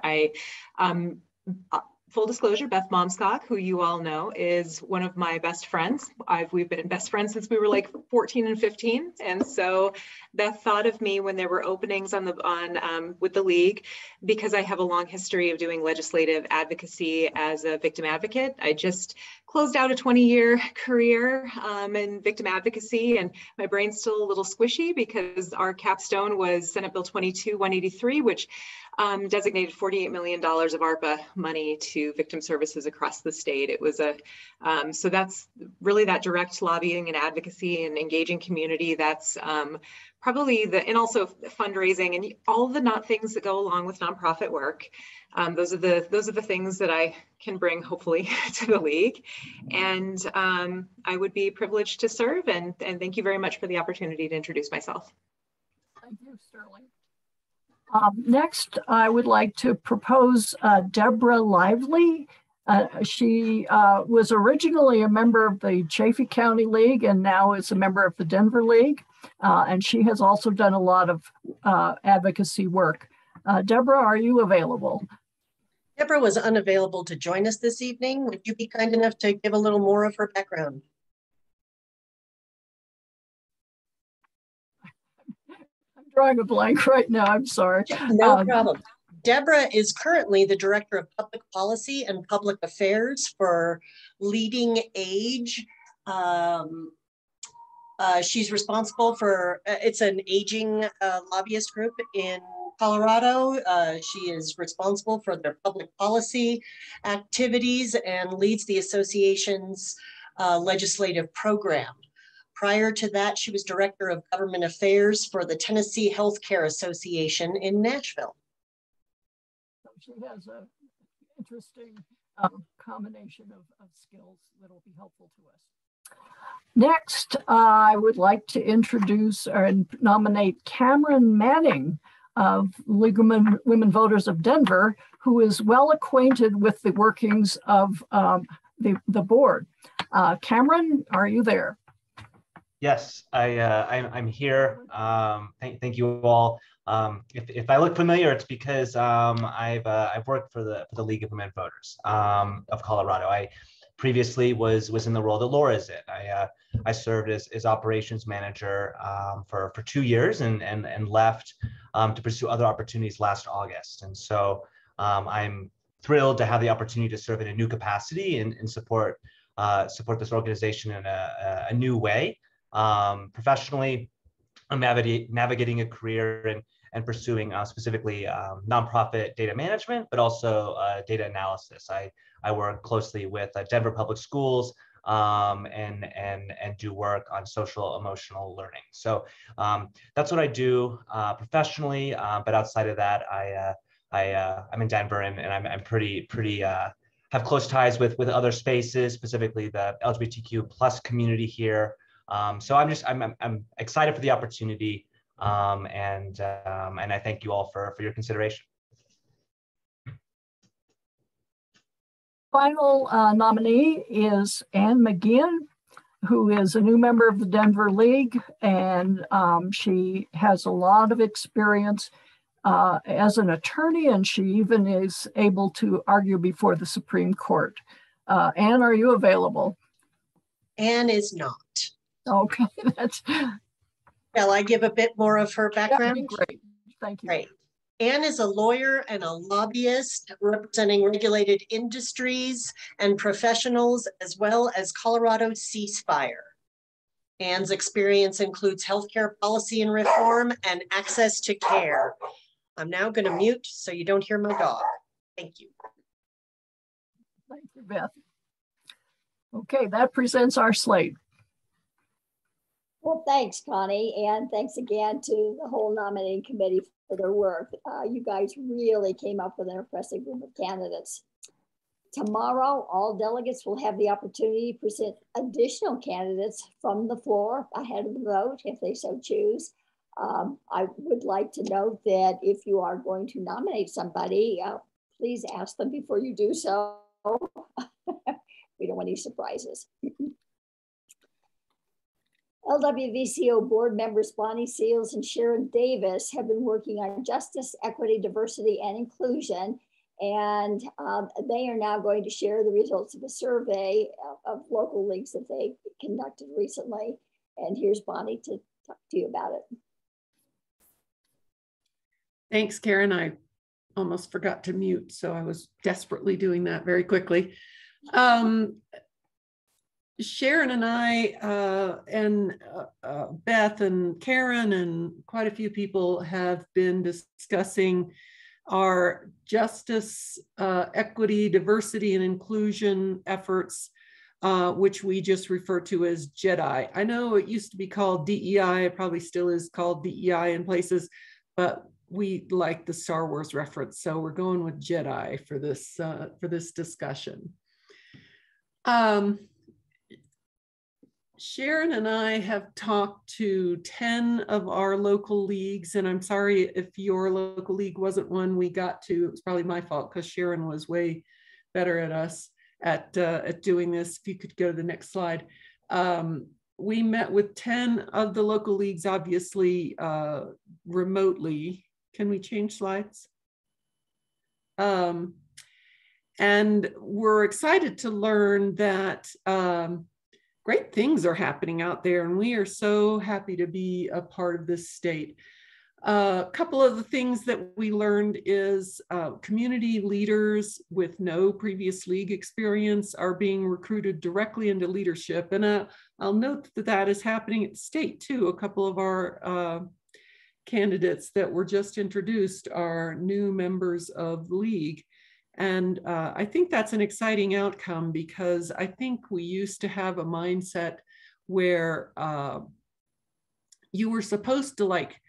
Full disclosure, Beth Momskog, who you all know, is one of my best friends. We've been best friends since we were like 14 and 15. And so Beth thought of me when there were openings with the league, because I have a long history of doing legislative advocacy as a victim advocate. I just closed out a 20-year career in victim advocacy, and my brain's still a little squishy because our capstone was Senate Bill 22-183, which designated $48 million of ARPA money to victim services across the state. It was so that's really that direct lobbying and advocacy and engaging community. That's probably and also fundraising and all the things that go along with nonprofit work. Those are the things that I can bring, hopefully, to the league. And I would be privileged to serve. And thank you very much for the opportunity to introduce myself. Thank you, Sterling. Next, I would like to propose Deborah Lively. She was originally a member of the Chaffee County League and now is a member of the Denver League. And she has also done a lot of advocacy work. Deborah, are you available? Deborah was unavailable to join us this evening. Would you be kind enough to give a little more of her background? Drawing a blank right now, I'm sorry. No problem. Deborah is currently the Director of Public Policy and Public Affairs for Leading Age. She's responsible for, it's an aging lobbyist group in Colorado. She is responsible for their public policy activities and leads the association's legislative program. Prior to that, she was Director of Government Affairs for the Tennessee Healthcare Association in Nashville. So she has an interesting combination of skills that will be helpful to us. Next, I would like to introduce and nominate Cameron Manning of League of Women Voters of Denver, who is well acquainted with the workings of the board. Cameron, are you there? Yes, I'm here. Thank you all. If I look familiar, it's because I've worked for the League of Women Voters of Colorado. I previously was in the role that Laura is in. I served as operations manager for 2 years and left to pursue other opportunities last August. And so I'm thrilled to have the opportunity to serve in a new capacity and support this organization in a new way. Professionally, I'm navigating a career and pursuing specifically nonprofit data management, but also data analysis. I work closely with Denver Public Schools and do work on social emotional learning. So that's what I do professionally. But outside of that, I'm in Denver, and I'm pretty have close ties with other spaces, specifically the LGBTQ plus community here. So I'm excited for the opportunity, and I thank you all for your consideration. Final nominee is Ann McGinn, who is a new member of the Denver League, and she has a lot of experience as an attorney, and she even is able to argue before the Supreme Court. Ann, are you available? Ann is not. Okay, that's. Shall I give a bit more of her background? That'd be great. Thank you. Great. Ann is a lawyer and a lobbyist representing regulated industries and professionals, as well as Colorado ceasefire. Ann's experience includes healthcare policy and reform and access to care. I'm now going to mute so you don't hear my dog. Thank you. Thank you, Beth. Okay, that presents our slate. Well, thanks, Connie, and thanks again to the whole nominating committee for their work. You guys really came up with an impressive group of candidates. Tomorrow, all delegates will have the opportunity to present additional candidates from the floor ahead of the vote, if they so choose. I would like to note that if you are going to nominate somebody, please ask them before you do so. We don't want any surprises. LWVCO board members Bonnie Seals and Sharon Davis have been working on justice, equity, diversity, and inclusion. And they are now going to share the results of a survey of local leagues that they conducted recently. And here's Bonnie to talk to you about it. Thanks, Karen. I almost forgot to mute, so I was desperately doing that very quickly. Sharon and I and Beth and Karen and quite a few people have been discussing our justice, equity, diversity, and inclusion efforts, which we just refer to as JEDI. I know it used to be called DEI, it probably still is called DEI in places, but we like the Star Wars reference, so we're going with JEDI for this discussion. Sharon and I have talked to 10 of our local leagues, and I'm sorry if your local league wasn't one we got to. It was probably my fault because Sharon was way better at us at doing this. If you could go to the next slide. We met with 10 of the local leagues, obviously remotely. Can we change slides? And we're excited to learn that great things are happening out there, and we are so happy to be a part of this state. A couple of the things that we learned is community leaders with no previous league experience are being recruited directly into leadership. And I'll note that that is happening at the state too. A couple of our candidates that were just introduced are new members of the league. And I think that's an exciting outcome, because I think we used to have a mindset where you were supposed to like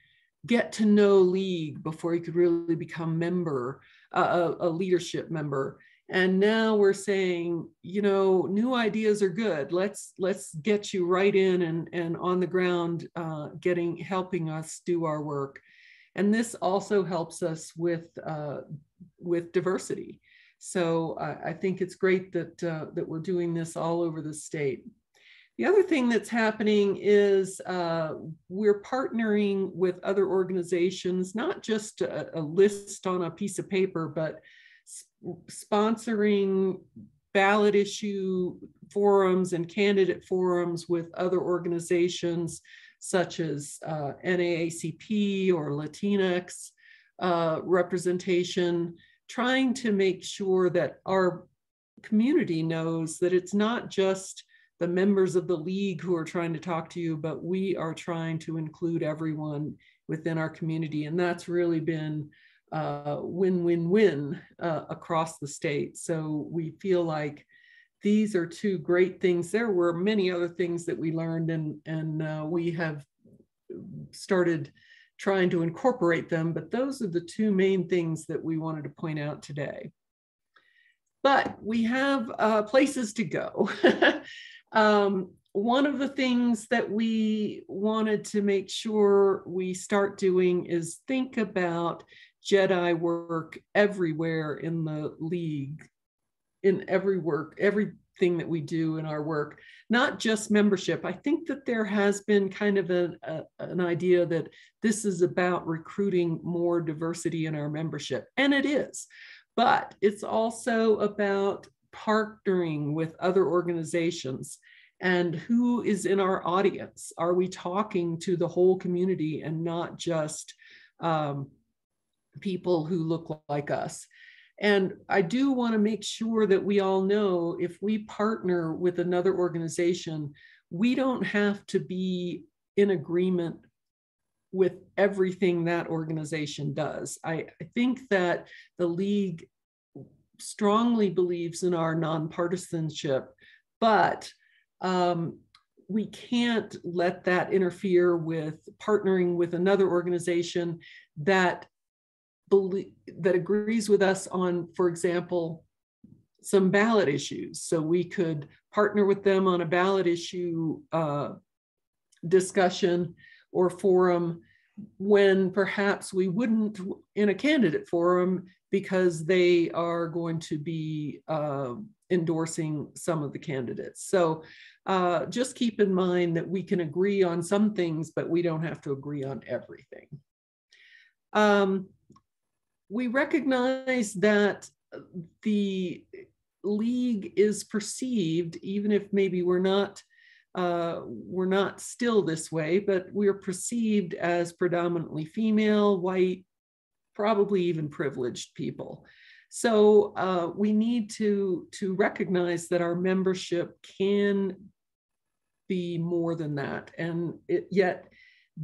get to know league before you could really become a leadership member. And now we're saying, you know, new ideas are good. Let's get you right in and on the ground, helping us do our work. And this also helps us with diversity. So I think it's great that we're doing this all over the state. The other thing that's happening is we're partnering with other organizations, not just a list on a piece of paper, but sponsoring ballot issue forums and candidate forums with other organizations such as NAACP or Latinx representation, trying to make sure that our community knows that it's not just the members of the league who are trying to talk to you, but we are trying to include everyone within our community. And that's really been win-win-win across the state. So we feel like these are two great things. There were many other things that we learned, and we have started trying to incorporate them, but those are the two main things that we wanted to point out today. But we have places to go. One of the things that we wanted to make sure we start doing is think about Jedi work everywhere in the league, in everything that we do in our work, not just membership. I think that there has been kind of an idea that this is about recruiting more diversity in our membership, and it is, but it's also about partnering with other organizations. And who is in our audience? Are we talking to the whole community and not just people who look like us? And I do want to make sure that we all know if we partner with another organization, we don't have to be in agreement with everything that organization does. I think that the League strongly believes in our nonpartisanship, but we can't let that interfere with partnering with another organization that agrees with us on, for example, some ballot issues. So we could partner with them on a ballot issue discussion or forum when perhaps we wouldn't in a candidate forum because they are going to be endorsing some of the candidates. So just keep in mind that we can agree on some things, but we don't have to agree on everything. We recognize that the League is perceived, even if maybe we're not still this way, but we're perceived as predominantly female, white, probably even privileged people. So we need to recognize that our membership can be more than that, and yet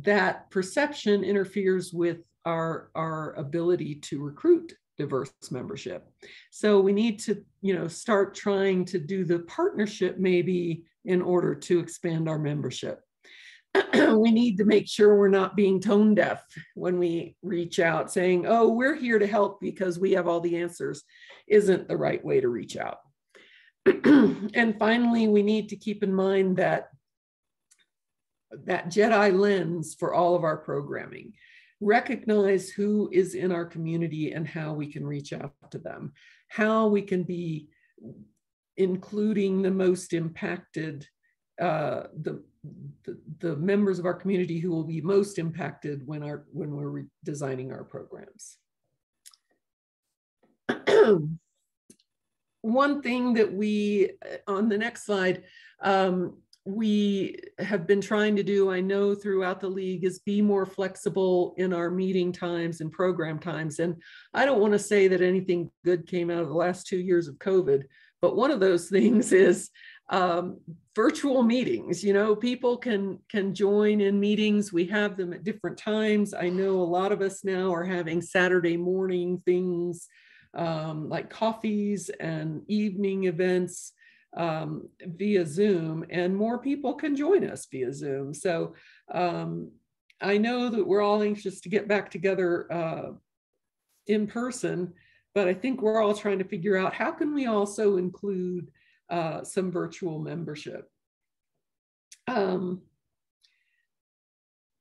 that perception interferes with our ability to recruit diverse membership. So we need to, start trying to do the partnership maybe in order to expand our membership. We need to make sure we're not being tone deaf when we reach out saying, oh, we're here to help because we have all the answers, isn't the right way to reach out. And finally, we need to keep in mind that Jedi lens for all of our programming. Recognize who is in our community and how we can reach out to them, how we can be including the most impacted, the members of our community who will be most impacted when we're designing our programs. One thing that we, on the next slide, we have been trying to do, I know, throughout the League, is be more flexible in our meeting times and program times. And I don't want to say that anything good came out of the last 2 years of COVID, but one of those things is virtual meetings. People can join in meetings. We have them at different times. I know a lot of us now are having Saturday morning things like coffees and evening events via Zoom, and more people can join us via Zoom. So I know that we're all anxious to get back together in person, but I think we're all trying to figure out how can we also include some virtual membership.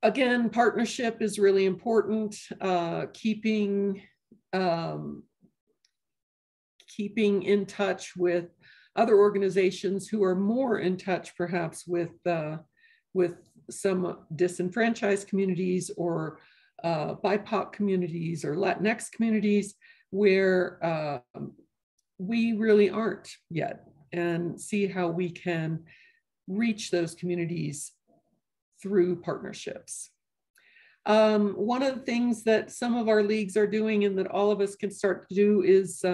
Again, partnership is really important. Keeping in touch with other organizations who are more in touch perhaps with some disenfranchised communities or BIPOC communities or Latinx communities where we really aren't yet, and see how we can reach those communities through partnerships. One of the things that some of our leagues are doing and that all of us can start to do is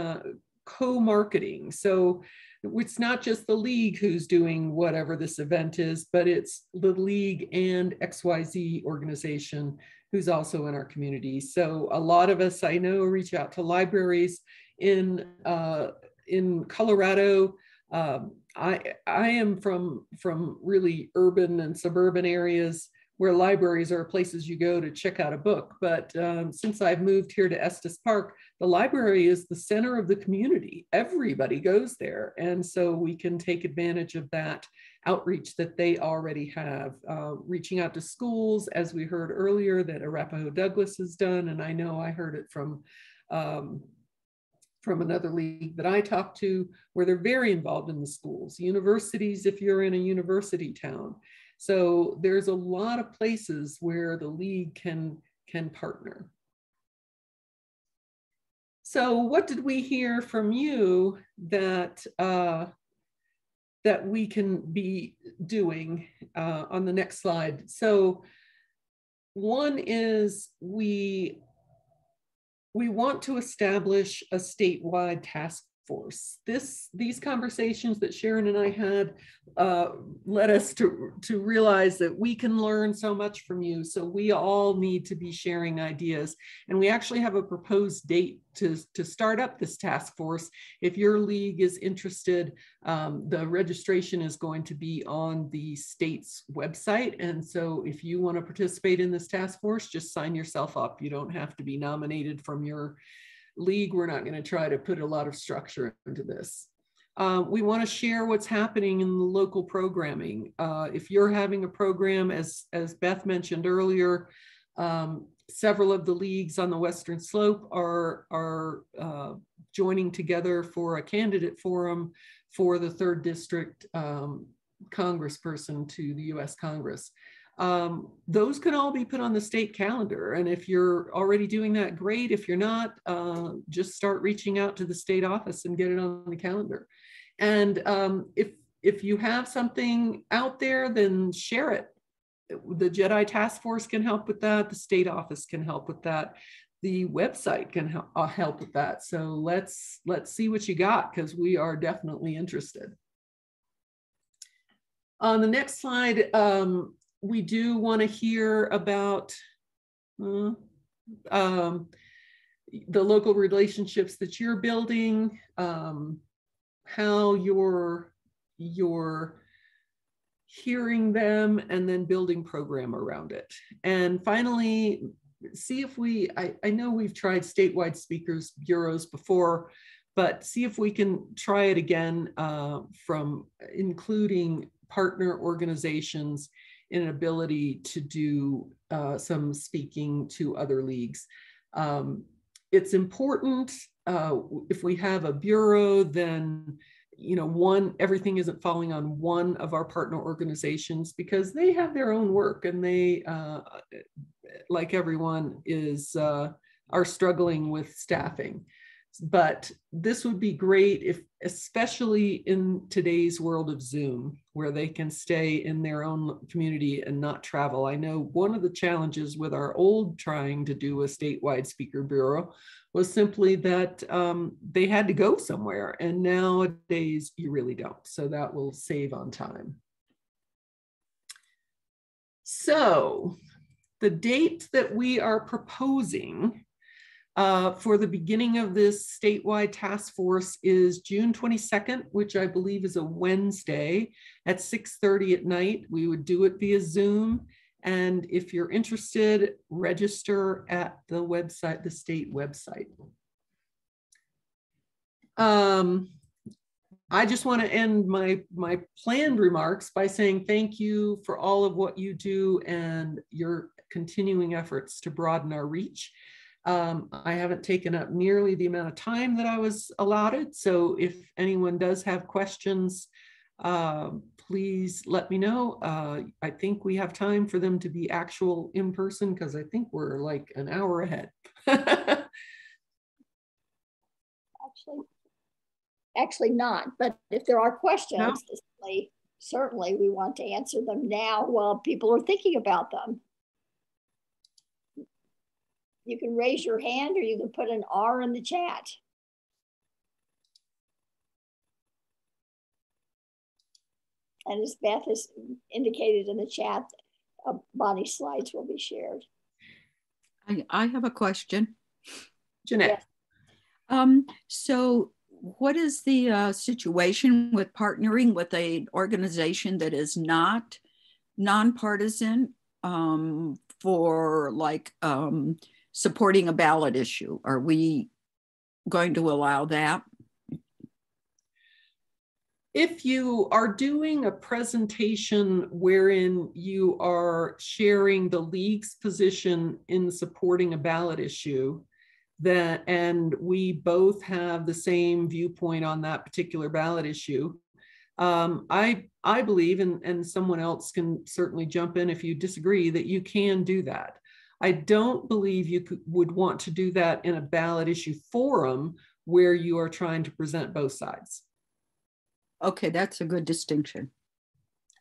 co-marketing. So it's not just the League who's doing whatever this event is, but it's the League and XYZ organization who's also in our community. So a lot of us I know reach out to libraries in Colorado. I am from really urban and suburban areas where libraries are places you go to check out a book. But since I've moved here to Estes Park, the library is the center of the community. Everybody goes there. And so we can take advantage of that outreach that they already have, reaching out to schools, as we heard earlier, that Arapahoe Douglas has done. And I know I heard it from another league that I talked to, where they're very involved in the schools, universities, if you're in a university town. So there's a lot of places where the league can partner. So what did we hear from you that that we can be doing on the next slide? So one is we want to establish a statewide task force. These conversations that Sharon and I had led us to realize that we can learn so much from you. So we all need to be sharing ideas. And we actually have a proposed date to start up this task force. If your league is interested, the registration is going to be on the state's website. And so if you want to participate in this task force, just sign yourself up. You don't have to be nominated from your league. We're not going to try to put a lot of structure into this. We want to share what's happening in the local programming. If you're having a program, as Beth mentioned earlier, several of the leagues on the Western Slope are joining together for a candidate forum for the 3rd District congressperson to the US Congress. Those can all be put on the state calendar. And if you're already doing that, great. If you're not, just start reaching out to the state office and get it on the calendar. And if you have something out there, then share it. The Jedi Task Force can help with that. The state office can help with that. The website can help with that. So let's see what you got, because we are definitely interested. On the next slide, we do want to hear about the local relationships that you're building, how you're hearing them, and then building program around it. And finally, see if I know we've tried statewide speakers bureaus before, but see if we can try it again from including partner organizations in an ability to do some speaking to other leagues. It's important if we have a bureau, then everything isn't falling on one of our partner organizations, because they have their own work, and they, like everyone, are struggling with staffing. But this would be great if, especially in today's world of Zoom, where they can stay in their own community and not travel. I know one of the challenges with our old trying to do a statewide speaker bureau was simply that they had to go somewhere, and nowadays you really don't. So that will save on time. So the date that we are proposing for the beginning of this statewide task force is June 22nd, which I believe is a Wednesday at 6:30 at night. We would do it via Zoom. And if you're interested, register at the website, the state website. I just want to end my planned remarks by saying thank you for all of what you do and your continuing efforts to broaden our reach. I haven't taken up nearly the amount of time that I was allotted. So if anyone does have questions, please let me know. I think we have time for them to be actual in person, because I think we're like an hour ahead. Actually not, but if there are questions, certainly we want to answer them now while people are thinking about them. You can raise your hand, or you can put an R in the chat. And as Beth has indicated in the chat, Bonnie's slides will be shared. I have a question. Jeanette. So what is the situation with partnering with an organization that is not nonpartisan for like supporting a ballot issue? Are we going to allow that? If you are doing a presentation wherein you are sharing the league's position in supporting a ballot issue, that, and we both have the same viewpoint on that particular ballot issue, I believe, and someone else can certainly jump in if you disagree, that you can do that. I don't believe you would want to do that in a ballot issue forum where you are trying to present both sides. Okay, that's a good distinction.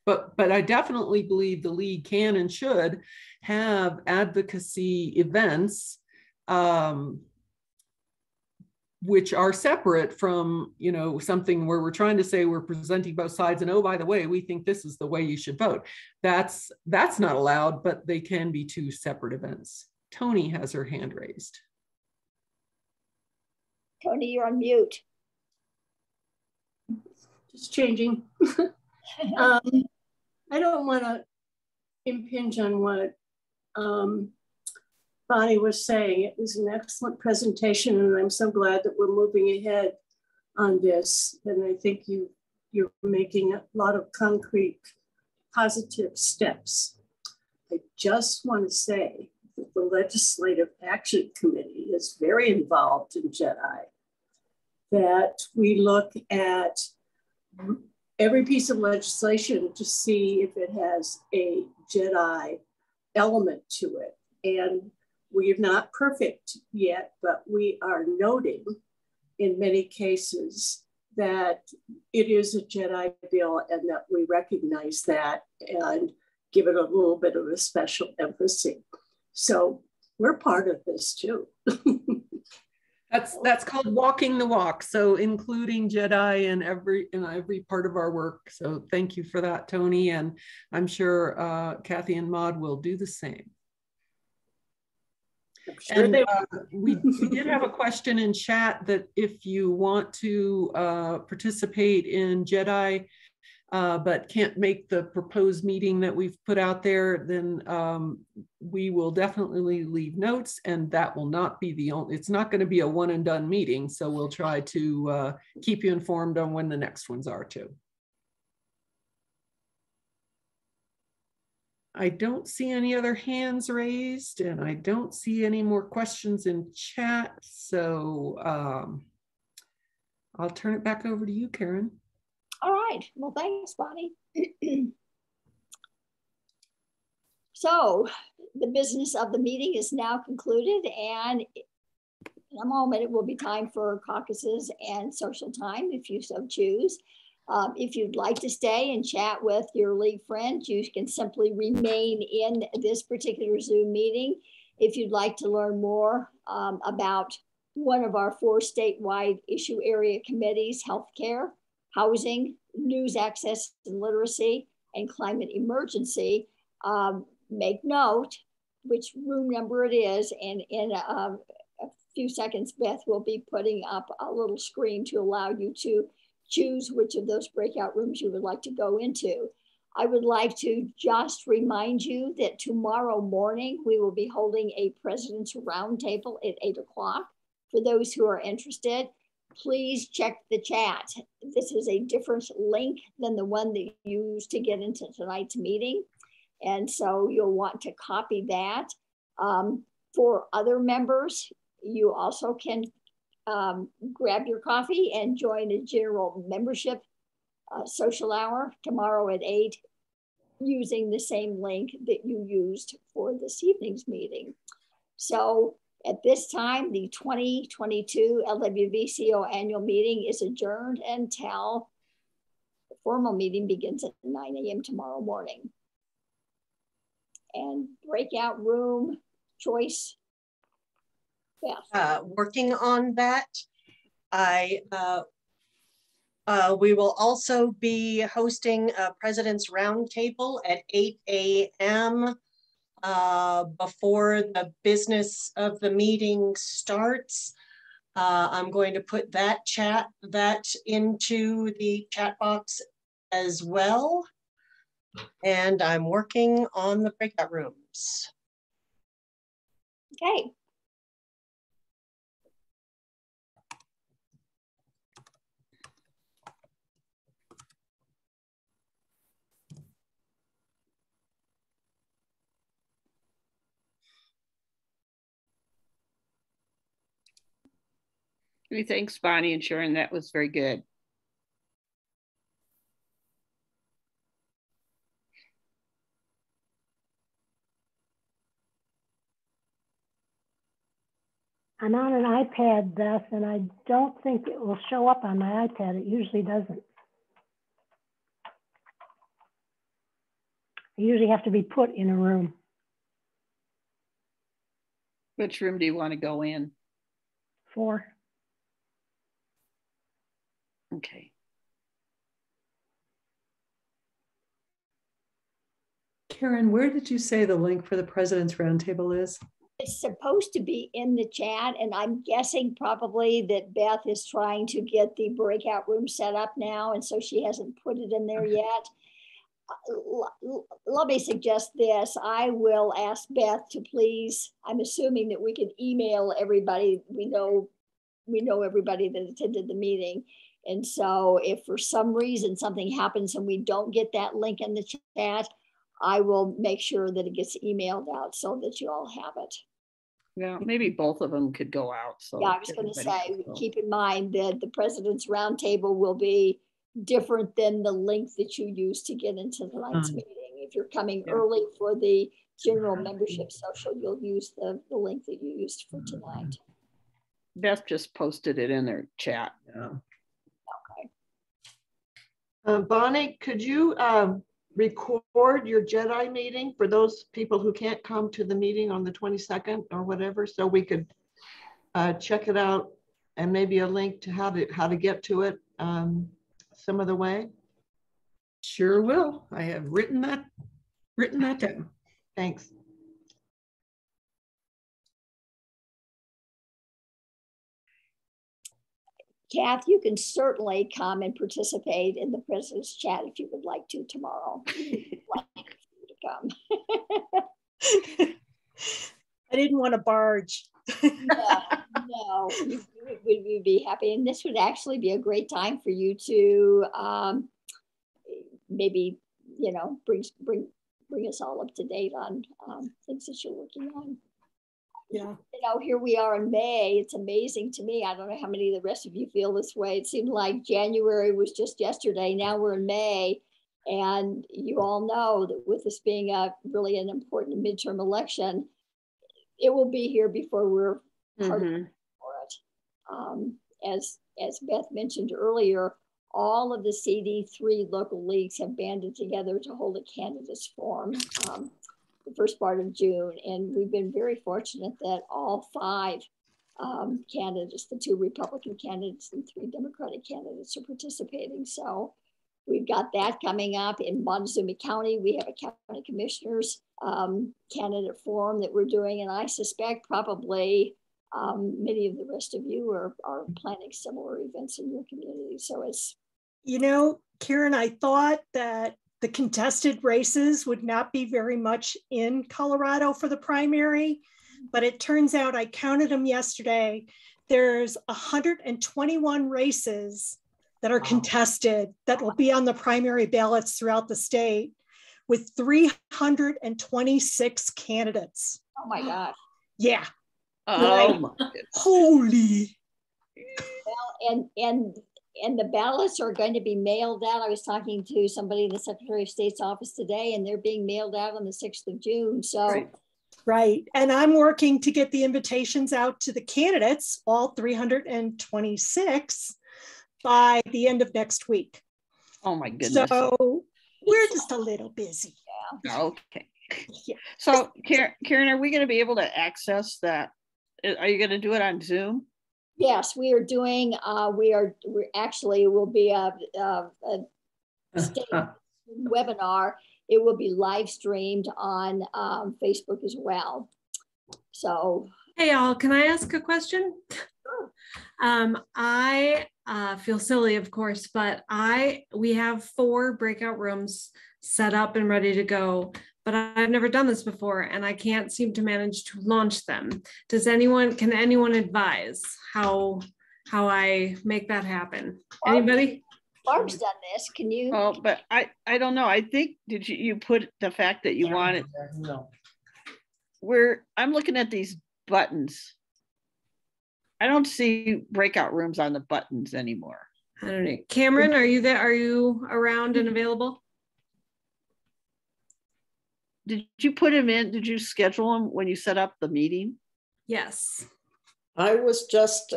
But I definitely believe the league can and should have advocacy events, which are separate from, you know, something where we're trying to say we're presenting both sides and, oh, by the way, we think this is the way you should vote. That's not allowed, but they can be two separate events. Tony has her hand raised. Tony, you're on mute. Just changing. I don't want to impinge on what Bonnie was saying. It was an excellent presentation, and I'm so glad that we're moving ahead on this. And I think you're making a lot of concrete, positive steps. I just want to say that the Legislative Action Committee is very involved in JEDI, that we look at every piece of legislation to see if it has a JEDI element to it. And we are not perfect yet, but we are noting in many cases that it is a JEDI bill and that we recognize that and give it a little bit of a special emphasis. So we're part of this too. That's called walking the walk. So including JEDI in every part of our work. So thank you for that, Tony. And I'm sure Kathy and Maud will do the same. Sure, and we did have a question in chat that if you want to participate in JEDI, but can't make the proposed meeting that we've put out there, then we will definitely leave notes, and that will not be the only, it's not going to be a one and done meeting. So we'll try to keep you informed on when the next ones are too. I don't see any other hands raised, and I don't see any more questions in chat. So I'll turn it back over to you, Karen. All right. Well, thanks, Bonnie. So the business of the meeting is now concluded, and in a moment it will be time for caucuses and social time if you so choose. If you'd like to stay and chat with your league friends, you can simply remain in this particular Zoom meeting. If you'd like to learn more about one of our 4 statewide issue area committees, healthcare, housing, news access and literacy, and climate emergency, make note which room number it is. And in a few seconds, Beth will be putting up a little screen to allow you to choose which of those breakout rooms you would like to go into. I would like to just remind you that tomorrow morning, we will be holding a President's Roundtable at 8 o'clock. For those who are interested, please check the chat. This is a different link than the one that you used to get into tonight's meeting. And so you'll want to copy that. For other members, you also can grab your coffee and join a general membership social hour tomorrow at 8 using the same link that you used for this evening's meeting. So at this time, the 2022 LWVCO annual meeting is adjourned until the formal meeting begins at 9 a.m. tomorrow morning. And breakout room choice. Working on that. We will also be hosting a President's Roundtable at 8 a.m. before the business of the meeting starts. I'm going to put that into the chat box as well. And I'm working on the breakout rooms. Okay. Thanks, Bonnie and Sharon. That was very good. I'm on an iPad, Beth, and I don't think it will show up on my iPad. It usually doesn't. I usually have to be put in a room. Which room do you want to go in? 4. Okay. Karen, where did you say the link for the President's Roundtable is? It's supposed to be in the chat, and I'm guessing probably that Beth is trying to get the breakout room set up now, and so she hasn't put it in there yet. Let me suggest this. I will ask Beth to please, I'm assuming that we can email everybody. We know everybody that attended the meeting. And so if for some reason something happens and we don't get that link in the chat, I will make sure that it gets emailed out so that you all have it. Yeah, maybe both of them could go out. So yeah, I was going to say, keep in mind that the President's Roundtable will be different than the link that you use to get into tonight's meeting. If you're coming early for the general membership social, you'll use the link that you used for tonight. Beth just posted it in their chat. Yeah. Okay. Bonnie, could you record your Jedi meeting for those people who can't come to the meeting on the 22nd or whatever, so we could check it out, and maybe a link to how to get to it some other way? Sure will. I have written that down. Thanks. Kath, you can certainly come and participate in the President's chat if you would like to tomorrow. Like to come. I didn't want to barge. No, we'd be happy. And this would actually be a great time for you to maybe, bring us all up to date on things that you're working on. Yeah. Here we are in May. It's amazing to me. I don't know how many of the rest of you feel this way. It seemed like January was just yesterday. Now we're in May. And you all know that with this being really an important midterm election, it will be here before we're part of it. As Beth mentioned earlier, all of the CD3 local leagues have banded together to hold a candidates forum the first part of June. And we've been very fortunate that all 5 candidates, the 2 Republican candidates and 3 Democratic candidates, are participating. So we've got that coming up in Montezuma County. We have a county commissioners candidate forum that we're doing. And I suspect probably many of the rest of you are planning similar events in your community. So it's... Karen, I thought that the contested races would not be very much in Colorado for the primary, but it turns out, I counted them yesterday, there's 121 races that are contested that will be on the primary ballots throughout the state, with 326 candidates. Oh my gosh. Yeah. Oh my goodness. Holy. Well, and the ballots are going to be mailed out. I was talking to somebody in the Secretary of State's office today, and they're being mailed out on the 6th of June. So, right. And I'm working to get the invitations out to the candidates, all 326, by the end of next week. Oh my goodness. So we're just a little busy. Yeah. Okay. Yeah. So Karen, are we going to be able to access that? Are you going to do it on Zoom? Yes, we are doing, we're actually will be a state webinar It will be live streamed on Facebook as well. So. Hey, y'all, can I ask a question? I feel silly, of course, but we have 4 breakout rooms set up and ready to go, but I've never done this before and I can't seem to manage to launch them. Can anyone advise how I make that happen? Anybody? Barb's done this. Can you? Oh, but I don't know. I think, did you put the fact that you want it? No. I'm looking at these buttons. I don't see breakout rooms on the buttons anymore. I don't know. Cameron, are you there? Are you around and available? Did you put him in? Did you schedule him when you set up the meeting? Yes. I was just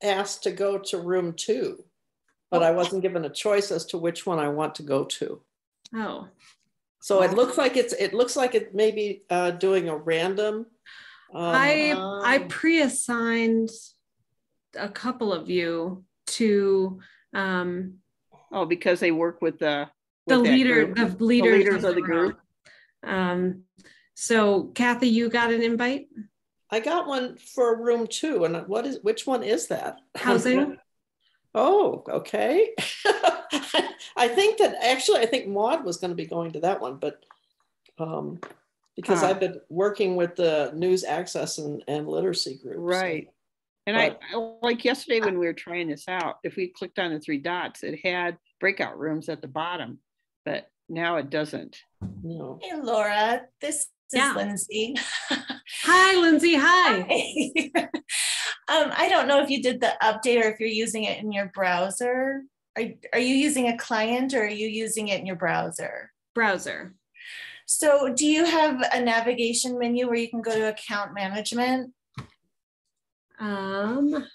asked to go to room 2, but I wasn't given a choice as to which one I want to go to. Oh. So it looks like it may be doing a random. I pre-assigned a couple of you to because they work with the leaders of the group. So Kathy, you got an invite? I got one for room 2, and which one is that? Housing. Oh, okay. I think Maud was going to be going to that one, but because I've been working with the news access and literacy group. Right. And I like yesterday when we were trying this out, if we clicked on the 3 dots, it had breakout rooms at the bottom, but now it doesn't. No. Hey, Laura, this is Lindsay. Hi, Lindsay. Hi. I don't know if you did the update or if you're using it in your browser. Are you using a client or are you using it in your browser? Browser. So do you have a navigation menu where you can go to account management? Account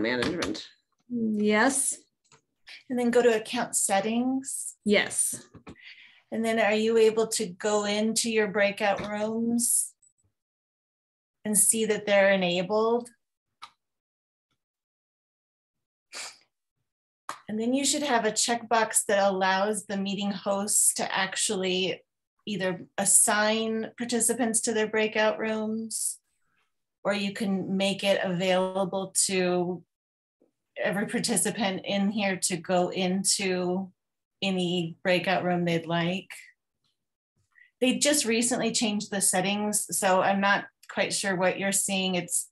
management. Yes. And then go to account settings. Yes. And then are you able to go into your breakout rooms and see that they're enabled? And then you should have a checkbox that allows the meeting hosts to actually either assign participants to their breakout rooms, or you can make it available to every participant in here to go into any breakout room they'd like. They just recently changed the settings, so I'm not quite sure what you're seeing. It's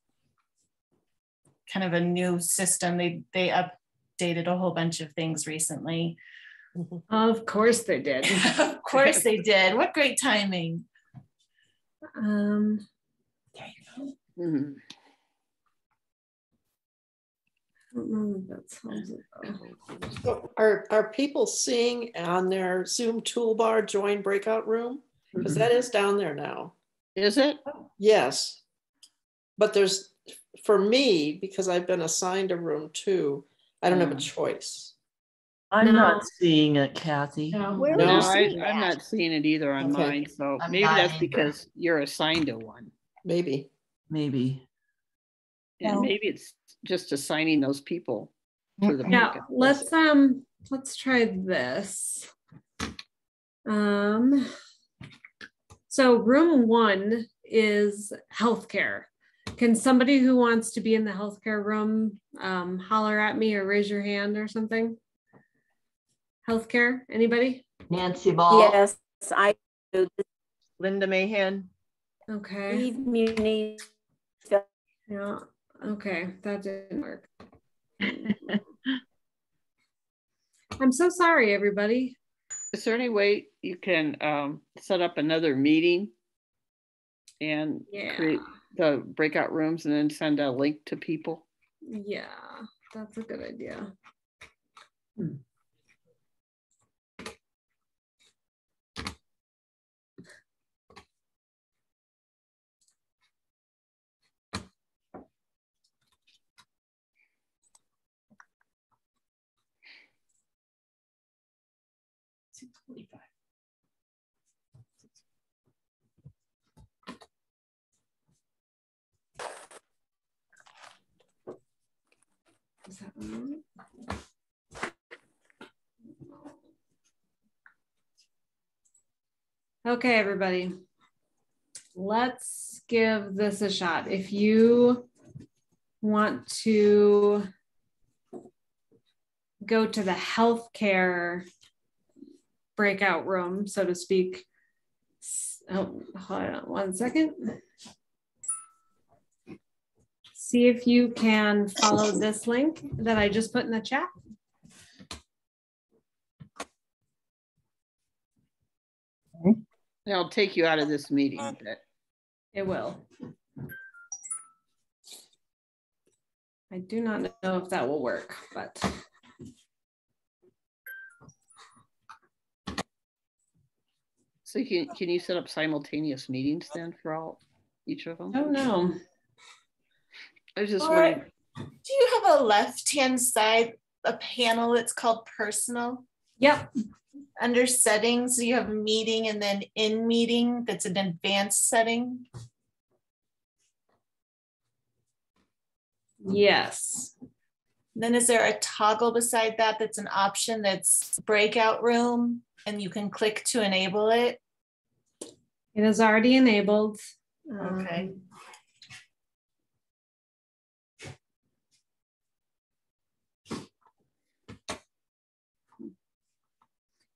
kind of a new system. They updated a whole bunch of things recently. Of course they did. Of course they did. What great timing. There you go. Mm-hmm. I don't know if that sounds So are people seeing on their Zoom toolbar join breakout room? Because that is down there now. Is it? Yes. But there's, for me, because I've been assigned a room 2, I don't have a choice. I'm not seeing it, Kathy. I'm not seeing it either on mine. So maybe that's because you're assigned to one. Maybe. And maybe it's just assigning those people for the breakout. Let's try this. So room 1 is healthcare. Can somebody who wants to be in the healthcare room holler at me or raise your hand or something? Healthcare, anybody? Nancy Ball. Yes, I do. Linda Mahan. Okay. Muni. Yeah. Okay, that didn't work. I'm so sorry, everybody. Is there any way you can set up another meeting and create the breakout rooms and then send a link to people? Yeah, that's a good idea. Okay, everybody, let's give this a shot. If you want to go to the healthcare breakout room, so to speak. Oh, hold on one second. See if you can follow this link that I just put in the chat. It'll take you out of this meeting. It will. I do not know if that will work, but. So can you set up simultaneous meetings then for each of them? Oh no. I was just wondering. Do you have a left-hand side, a panel that's called personal? Yep. Under settings, you have meeting and then in meeting, that's an advanced setting. Yes. Then is there a toggle beside that that's an option that's breakout room and you can click to enable it? It is already enabled. Okay.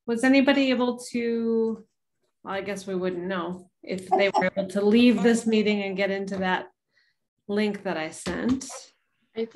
Was anybody able to, well, I guess we wouldn't know if they were able to leave this meeting and get into that link that I sent. I think